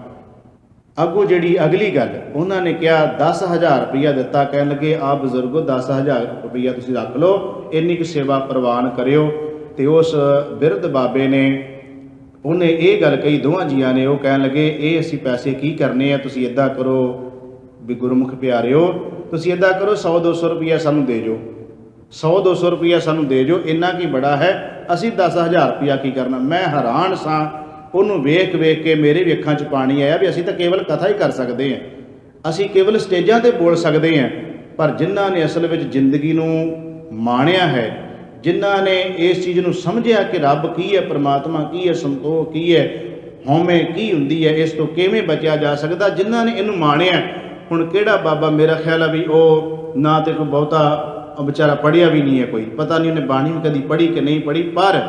ਅੱਗੋਂ ਜਿਹੜੀ ਅਗਲੀ ਗੱਲ, ਉਹਨਾਂ ਨੇ ਕਿਹਾ 10,000 ਰੁਪਈਆ ਦਿੱਤਾ। ਕਹਿਣ ਲੱਗੇ ਆ ਬਜ਼ੁਰਗੋ 10,000 ਰੁਪਈਆ ਤੁਸੀਂ ਰੱਖ ਲਓ, ਇੰਨੀ ਕੁ ਸੇਵਾ ਪ੍ਰਵਾਨ ਕਰਿਓ। ਅਤੇ ਉਸ ਬਿਰਧ ਬਾਬੇ ਨੇ, ਉਹਨੇ ਇਹ ਗੱਲ ਕਹੀ, ਦੋਵਾਂ ਜੀਆਂ ਨੇ। ਉਹ ਕਹਿਣ ਲੱਗੇ ਇਹ ਅਸੀਂ ਪੈਸੇ ਕੀ ਕਰਨੇ ਆ, ਤੁਸੀਂ ਇੱਦਾਂ ਕਰੋ ਵੀ ਗੁਰਮੁਖ ਪਿਆਰਿਓ, ਤੁਸੀਂ ਇੱਦਾਂ ਕਰੋ 100-200 ਰੁਪਈਆ ਸਾਨੂੰ ਦੇ ਜਾਓ, 100-200 ਰੁਪਈਆ ਸਾਨੂੰ ਦੇ ਜਾਓ, ਇੰਨਾ ਕੀ ਬੜਾ ਹੈ, ਅਸੀਂ 10,000 ਰੁਪਈਆ ਕੀ ਕਰਨਾ। ਮੈਂ ਹੈਰਾਨ ਸਾਂ, ਉਹਨੂੰ ਵੇਖ ਕੇ ਮੇਰੇ ਵੀ ਅੱਖਾਂ 'ਚ ਪਾਣੀ ਆਇਆ ਵੀ ਅਸੀਂ ਤਾਂ ਕੇਵਲ ਕਥਾ ਹੀ ਕਰ ਸਕਦੇ ਹਾਂ, ਅਸੀਂ ਕੇਵਲ ਸਟੇਜਾਂ 'ਤੇ ਬੋਲ ਸਕਦੇ ਹਾਂ, ਪਰ ਜਿਨ੍ਹਾਂ ਨੇ ਅਸਲ ਵਿੱਚ ਜ਼ਿੰਦਗੀ ਨੂੰ ਮਾਣਿਆ ਹੈ, ਜਿਨ੍ਹਾਂ ਨੇ ਇਸ ਚੀਜ਼ ਨੂੰ ਸਮਝਿਆ ਕਿ ਰੱਬ ਕੀ ਹੈ, ਪਰਮਾਤਮਾ ਕੀ ਹੈ, ਸੰਤੋਖ ਕੀ ਹੈ, ਹਉਮੈ ਕੀ ਹੁੰਦੀ ਹੈ, ਇਸ ਤੋਂ ਕਿਵੇਂ ਬਚਿਆ ਜਾ ਸਕਦਾ, ਜਿਨ੍ਹਾਂ ਨੇ ਇਹਨੂੰ ਮਾਣਿਆ। ਹੁਣ ਕਿਹੜਾ ਬਾਬਾ, ਮੇਰਾ ਖਿਆਲ ਆ ਵੀ ਉਹ ਨਾ ਤਾਂ ਕੋਈ ਬਹੁਤਾ ਵਿਚਾਰਾ ਪੜ੍ਹਿਆ ਵੀ ਨਹੀਂ ਹੈ, ਕੋਈ ਪਤਾ ਨਹੀਂ ਉਹਨੇ ਬਾਣੀ ਵੀ ਕਦੀ ਪੜ੍ਹੀ ਕਿ ਨਹੀਂ ਪੜ੍ਹੀ, ਪਰ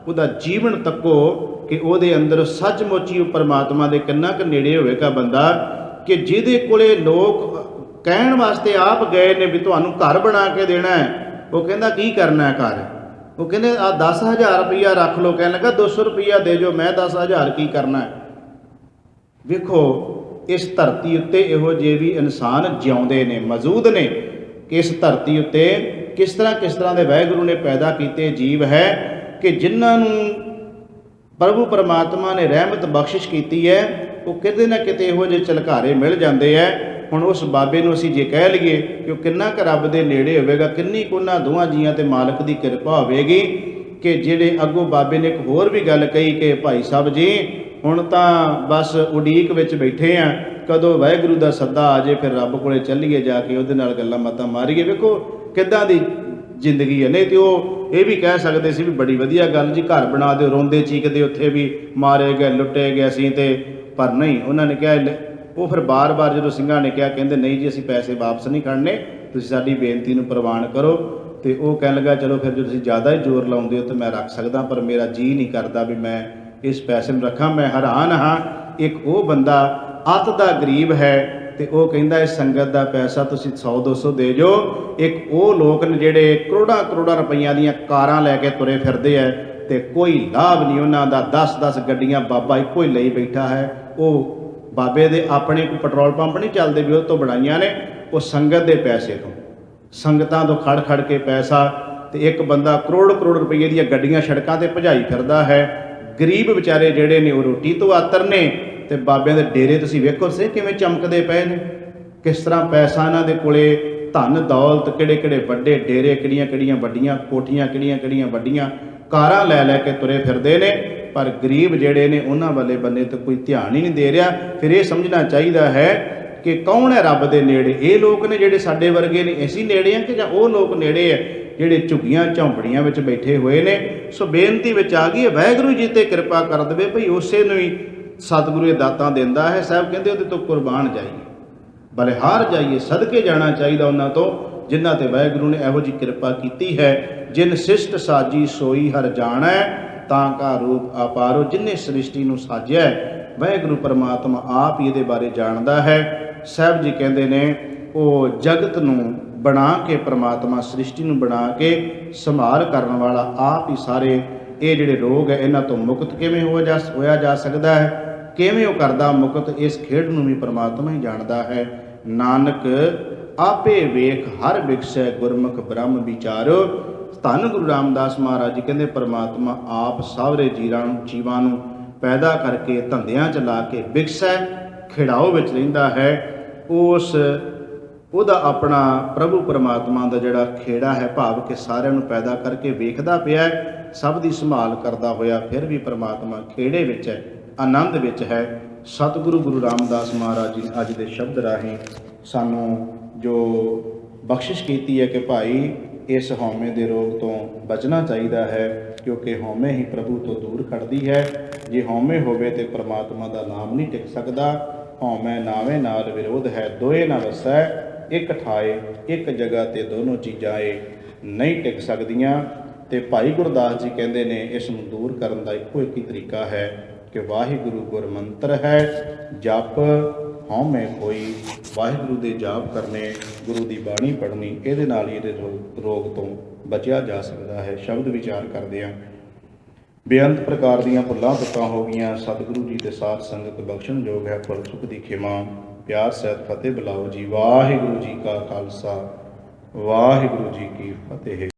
ਉਹਦਾ ਜੀਵਨ ਤੱਕੋ ਕਿ ਉਹਦੇ ਅੰਦਰ ਸੱਚਮੁੱਚ ਹੀ ਉਹ ਪਰਮਾਤਮਾ ਦੇ ਕਿੰਨਾ ਕੁ ਨੇੜੇ ਹੋਵੇਗਾ ਬੰਦਾ, ਕਿ ਜਿਹਦੇ ਕੋਲੇ ਲੋਕ ਕਹਿਣ ਵਾਸਤੇ ਆਪ ਗਏ ਨੇ ਵੀ ਤੁਹਾਨੂੰ ਘਰ ਬਣਾ ਕੇ ਦੇਣਾ ਹੈ, ਉਹ ਕਹਿੰਦਾ ਕੀ ਕਰਨਾ ਹੈ ਘਰ? ਉਹ ਕਹਿੰਦੇ ਆ 10,000 ਰੁਪਈਆ ਰੱਖ ਲਓ। ਕਹਿਣ ਲੱਗਾ 200 ਰੁਪਈਆ ਦੇ ਜਾਓ, ਮੈਂ 10,000 ਕੀ ਕਰਨਾ ਹੈ? ਵੇਖੋ ਇਸ ਧਰਤੀ ਉੱਤੇ ਇਹੋ ਜਿਹੇ ਵੀ ਇਨਸਾਨ ਜਿਉਂਦੇ ਨੇ, ਮੌਜੂਦ ਨੇ, ਕਿ ਇਸ ਧਰਤੀ ਉੱਤੇ ਕਿਸ ਤਰ੍ਹਾਂ ਦੇ ਵਾਹਿਗੁਰੂ ਨੇ ਪੈਦਾ ਕੀਤੇ ਜੀਵ ਹੈ, ਕਿ ਜਿਨ੍ਹਾਂ ਨੂੰ ਪ੍ਰਭੂ ਪਰਮਾਤਮਾ ਨੇ ਰਹਿਮਤ ਬਖਸ਼ਿਸ਼ ਕੀਤੀ ਹੈ, ਉਹ ਕਿਤੇ ਨਾ ਕਿਤੇ ਇਹੋ ਜਿਹੇ ਝਲਕਾਰੇ ਮਿਲ ਜਾਂਦੇ ਹੈ। ਹੁਣ ਉਸ ਬਾਬੇ ਨੂੰ ਅਸੀਂ ਜੇ ਕਹਿ ਲਈਏ ਕਿ ਉਹ ਕਿੰਨਾ ਕੁ ਰੱਬ ਦੇ ਨੇੜੇ ਹੋਵੇਗਾ, ਕਿੰਨੀ ਕੁ ਉਹਨਾਂ ਦੋਵਾਂ ਜੀਆਂ 'ਤੇ ਮਾਲਕ ਦੀ ਕਿਰਪਾ ਹੋਵੇਗੀ, ਕਿ ਜਿਹੜੇ ਅੱਗੋਂ ਬਾਬੇ ਨੇ ਇੱਕ ਹੋਰ ਵੀ ਗੱਲ ਕਹੀ ਕਿ ਭਾਈ ਸਾਹਿਬ ਜੀ ਹੁਣ ਤਾਂ ਬਸ ਉਡੀਕ ਵਿੱਚ ਬੈਠੇ ਆ, ਕਦੋਂ ਵਾਹਿਗੁਰੂ ਦਾ ਸੱਦਾ ਆ ਜੇ ਫਿਰ ਰੱਬ ਕੋਲੇ ਚੱਲੀਏ, ਜਾ ਕੇ ਉਹਦੇ ਨਾਲ ਗੱਲਾਂ ਬਾਤਾਂ ਮਾਰੀਏ। ਵੇਖੋ ਕਿੱਦਾਂ ਦੀ ਜ਼ਿੰਦਗੀ ਹੈ। ਨਹੀਂ ਤੇ ਉਹ ਇਹ ਵੀ ਕਹਿ ਸਕਦੇ ਸੀ ਵੀ ਬੜੀ ਵਧੀਆ ਗੱਲ ਜੀ, ਘਰ ਬਣਾ ਦਿਓ, ਰੋਂਦੇ ਚੀਕਦੇ ਉੱਥੇ ਵੀ ਮਾਰੇ ਗਏ, ਲੁੱਟੇ ਗਏ ਅਸੀਂ, ਤੇ ਪਰ ਨਹੀਂ, ਉਹਨਾਂ ਨੇ ਕਿਹਾ, ਉਹ ਫਿਰ ਬਾਰ-ਬਾਰ ਜਦੋਂ ਸਿੰਘਾਂ ਨੇ ਕਿਹਾ, ਕਹਿੰਦੇ ਨਹੀਂ ਜੀ ਅਸੀਂ ਪੈਸੇ ਵਾਪਸ ਨਹੀਂ ਖੜਨੇ, ਤੁਸੀਂ ਸਾਡੀ ਬੇਨਤੀ ਨੂੰ ਪ੍ਰਵਾਨ ਕਰੋ। ਤੇ ਉਹ ਕਹਿਣ ਲੱਗਾ ਚਲੋ ਫਿਰ ਜੇ ਤੁਸੀਂ ਜ਼ਿਆਦਾ ਹੀ ਜ਼ੋਰ ਲਾਉਂਦੇ ਹੋ ਤਾਂ ਮੈਂ ਰੱਖ ਸਕਦਾ, ਪਰ ਮੇਰਾ ਜੀਅ ਨਹੀਂ ਕਰਦਾ ਵੀ ਮੈਂ ਇਸ ਪੈਸੇ ਨੂੰ ਰੱਖਾਂ। ਮੈਂ ਹੈਰਾਨ ਹਾਂ ਇੱਕ ਉਹ ਬੰਦਾ ਅੱਤ ਦਾ ਗਰੀਬ ਹੈ ਤੇ ਉਹ ਕਹਿੰਦਾ ਇਸ ਸੰਗਤ ਦਾ ਪੈਸਾ ਤੁਸੀਂ 100-200 ਦੇ ਜੋ। ਇੱਕ ਉਹ ਲੋਕ ਨੇ ਜਿਹੜੇ ਕਰੋੜਾਂ ਕਰੋੜਾਂ ਰੁਪਈਆਂ ਦੀਆਂ ਕਾਰਾਂ ਲੈ ਕੇ ਤੁਰੇ ਫਿਰਦੇ ਐ ਤੇ ਕੋਈ ਲਾਭ ਨਹੀਂ ਉਹਨਾਂ ਦਾ। 10-10 ਗੱਡੀਆਂ ਬਾਬਾ ਇੱਕੋ ਹੀ ਲਈ ਬੈਠਾ ਹੈ। ਉਹ ਬਾਬੇ ਦੇ ਆਪਣੇ ਕੋਈ ਪੈਟਰੋਲ ਪੰਪ ਨਹੀਂ ਚੱਲਦੇ ਵੀ ਉਹ ਤੋਂ ਬਣਾਈਆਂ ਨੇ, ਉਹ ਸੰਗਤ ਦੇ ਪੈਸੇ ਤੋਂ, ਸੰਗਤਾਂ ਤੋਂ ਖੜ ਖੜ ਕੇ ਪੈਸਾ। ਤੇ ਇੱਕ ਬੰਦਾ ਕਰੋੜ ਕਰੋੜ ਰੁਪਏ ਦੀਆਂ ਗੱਡੀਆਂ ਸੜਕਾਂ ਤੇ ਭਜਾਈ ਫਿਰਦਾ ਹੈ। ਗਰੀਬ ਵਿਚਾਰੇ ਜਿਹੜੇ ਨੇ ਉਹ ਰੋਟੀ ਤੋਂ ਆਤਰ ਨੇ ਤੇ ਬਾਬਿਆਂ ਦੇ ਡੇਰੇ ਤੁਸੀਂ ਵੇਖੋ ਸੇ ਕਿਵੇਂ ਚਮਕਦੇ ਪਏ ਨੇ, ਕਿਸ ਤਰ੍ਹਾਂ ਪੈਸਾ ਇਹਨਾਂ ਦੇ ਕੋਲੇ, ਧਨ ਦੌਲਤ, ਕਿਹੜੇ ਕਿਹੜੇ ਵੱਡੇ ਡੇਰੇ, ਕਿਹੜੀਆਂ ਕਿਹੜੀਆਂ ਵੱਡੀਆਂ ਕੋਠੀਆਂ, ਕਿਹੜੀਆਂ ਕਿਹੜੀਆਂ ਵੱਡੀਆਂ ਕਾਰਾਂ ਲੈ ਲੈ ਕੇ ਤੁਰੇ ਫਿਰਦੇ ਨੇ। ਪਰ ਗਰੀਬ ਜਿਹੜੇ ਨੇ ਉਹਨਾਂ ਵਾਲੇ ਬੰਨੇ ਤੇ ਕੋਈ ਧਿਆਨ ਹੀ ਨਹੀਂ ਦੇ ਰਿਹਾ। ਫਿਰ ਇਹ ਸਮਝਣਾ ਚਾਹੀਦਾ ਹੈ ਕਿ ਕੌਣ ਹੈ ਰੱਬ ਦੇ ਨੇੜੇ? ਇਹ ਲੋਕ ਨੇ ਜਿਹੜੇ ਸਾਡੇ ਵਰਗੇ ਨੇ, ਅਸੀਂ ਨੇੜੇ ਆ ਕਿ ਜਾਂ ਉਹ ਲੋਕ ਨੇੜੇ ਆ ਜਿਹੜੇ ਝੁੱਗੀਆਂ ਝੌਂਪੜੀਆਂ ਵਿੱਚ ਬੈਠੇ ਹੋਏ ਨੇ? ਸੋ ਬੇਨਤੀ ਵਿੱਚ ਆ ਗਈ ਹੈ, ਵਾਹਿਗੁਰੂ ਜੀ ਤੇ ਕਿਰਪਾ ਕਰ ਦੇਵੇ ਭਈ ਉਸੇ ਨੂੰ ਹੀ ਸਤਿਗੁਰੂ ਇਹ ਦਾਤਾਂ ਦਿੰਦਾ ਹੈ। ਸਾਹਿਬ ਕਹਿੰਦੇ ਉਹਦੇ ਤੋਂ ਕੁਰਬਾਨ ਜਾਈਏ, ਬਲਿਹਾਰ ਜਾਈਏ, ਸਦਕੇ ਜਾਣਾ ਚਾਹੀਦਾ ਉਹਨਾਂ ਤੋਂ ਜਿਨ੍ਹਾਂ ਤੇ ਵਾਹਿਗੁਰੂ ਨੇ ਇਹੋ ਜਿਹੀ ਕਿਰਪਾ ਕੀਤੀ ਹੈ। ਜਿਨ ਸਿਸ਼ਟ ਸਾਜੀ ਸੋਈ ਹਰ ਜਾਣੈ, ਤਾਂ ਕਾ ਰੂਪ ਆਪਾਰੋ। ਜਿਨ੍ਹੇ ਸ੍ਰਿਸ਼ਟੀ ਨੂੰ ਸਾਜਿਆ ਵਾਹਿਗੁਰੂ ਪਰਮਾਤਮਾ ਆਪ ਹੀ ਇਹਦੇ ਬਾਰੇ ਜਾਣਦਾ ਹੈ। ਸਾਹਿਬ ਜੀ ਕਹਿੰਦੇ ਨੇ ਉਹ ਜਗਤ ਨੂੰ ਬਣਾ ਕੇ, ਪਰਮਾਤਮਾ ਸ੍ਰਿਸ਼ਟੀ ਨੂੰ ਬਣਾ ਕੇ ਸੰਭਾਲ ਕਰਨ ਵਾਲਾ ਆਪ ਹੀ ਸਾਰੇ ਇਹ ਜਿਹੜੇ ਰੋਗ ਹੈ ਇਹਨਾਂ ਤੋਂ ਮੁਕਤ ਕਿਵੇਂ ਹੋਇਆ ਜਾ ਸਕਦਾ ਹੈ, ਕਿਵੇਂ ਉਹ ਕਰਦਾ ਮੁਕਤ, ਇਸ ਖੇਡ ਨੂੰ ਵੀ ਪਰਮਾਤਮਾ ਹੀ ਜਾਣਦਾ ਹੈ। ਨਾਨਕ ਆਪੇ ਵੇਖ ਹਰ ਬਿਕਸੈ, ਗੁਰਮੁਖ ਬ੍ਰਹਮ ਵਿਚਾਰੋ। ਧੰਨ ਗੁਰੂ ਰਾਮਦਾਸ ਮਹਾਰਾਜ ਜੀ ਕਹਿੰਦੇ ਪਰਮਾਤਮਾ ਆਪ ਸਾਵਰੇ ਜੀਵਾਂ ਨੂੰ ਪੈਦਾ ਕਰਕੇ ਧੰਦਿਆਂ 'ਚ ਲਾ ਕੇ ਬਿਕਸੈ, ਖਿੜਾਓ ਵਿੱਚ ਰਹਿੰਦਾ ਹੈ। ਉਹਦਾ ਆਪਣਾ ਪ੍ਰਭੂ ਪਰਮਾਤਮਾ ਦਾ ਜਿਹੜਾ ਖੇੜਾ ਹੈ, ਭਾਵ ਕਿ ਸਾਰਿਆਂ ਨੂੰ ਪੈਦਾ ਕਰਕੇ ਵੇਖਦਾ ਪਿਆ, ਸਭ ਦੀ ਸੰਭਾਲ ਕਰਦਾ ਹੋਇਆ, ਫਿਰ ਵੀ ਪਰਮਾਤਮਾ ਖੇੜੇ ਵਿੱਚ ਹੈ, ਆਨੰਦ ਵਿੱਚ ਹੈ। ਸਤਿਗੁਰੂ ਗੁਰੂ ਰਾਮਦਾਸ ਮਹਾਰਾਜ ਜੀ ਅੱਜ ਦੇ ਸ਼ਬਦ ਰਾਹੀਂ ਸਾਨੂੰ ਜੋ ਬਖਸ਼ਿਸ਼ ਕੀਤੀ ਹੈ ਕਿ ਭਾਈ ਇਸ ਹਉਮੈ ਦੇ ਰੋਗ ਤੋਂ ਬਚਣਾ ਚਾਹੀਦਾ ਹੈ, ਕਿਉਂਕਿ ਹਉਮੈ ਹੀ ਪ੍ਰਭੂ ਤੋਂ ਦੂਰ ਖੜਦੀ ਹੈ। ਜੇ ਹਉਮੈ ਹੋਵੇ ਤੇ ਪਰਮਾਤਮਾ ਦਾ ਨਾਮ ਨਹੀਂ ਟਿਕ ਸਕਦਾ। ਹਉਮੈ ਨਾਵੇਂ ਨਾਲ ਵਿਰੋਧ ਹੈ, ਦੋਏ ਨਾ ਵਸੈ ਇੱਕ ਠਾਏ, ਇੱਕ ਜਗ੍ਹਾ ਤੇ ਦੋਨੋਂ ਚੀਜ਼ਾਂ ਇਹ ਨਹੀਂ ਟਿਕ ਸਕਦੀਆਂ। ਤੇ ਭਾਈ ਗੁਰਦਾਸ ਜੀ ਕਹਿੰਦੇ ਨੇ ਇਸ ਨੂੰ ਦੂਰ ਕਰਨ ਦਾ ਇੱਕੋ ਇੱਕ ਹੀ ਤਰੀਕਾ ਹੈ ਕਿ ਵਾਹਿਗੁਰੂ ਗੁਰਮੰਤਰ ਹੈ, ਜਪ ਹਉਮੈ ਕੋਈ। ਵਾਹਿਗੁਰੂ ਦੇ ਜਾਪ ਕਰਨੇ, ਗੁਰੂ ਦੀ ਬਾਣੀ ਪੜ੍ਹਨੀ, ਇਹਦੇ ਨਾਲ ਹੀ ਇਹਦੇ ਰੋਗ ਤੋਂ ਬਚਿਆ ਜਾ ਸਕਦਾ ਹੈ। ਸ਼ਬਦ ਵਿਚਾਰ ਕਰਦੇ ਹਾਂ। ਬੇਅੰਤ ਪ੍ਰਕਾਰ ਦੀਆਂ ਭੁੱਲਾਂ ਤੁਕਾਂ ਹੋ ਗਈਆਂ, ਸਤਿਗੁਰੂ ਜੀ ਦੇ ਸਾਥ ਸੰਗਤ ਬਖਸ਼ਣ ਯੋਗ ਹੈ, ਭੁੱਲ ਚੁੱਕ ਦੀ ਖਿਮਾ। ਪਿਆਰ ਸਹਿਤ ਫਤਿਹ ਬੁਲਾਓ ਜੀ। ਵਾਹਿਗੁਰੂ ਜੀ ਕਾ ਖਾਲਸਾ, ਵਾਹਿਗੁਰੂ ਜੀ ਕੀ ਫਤਿਹ।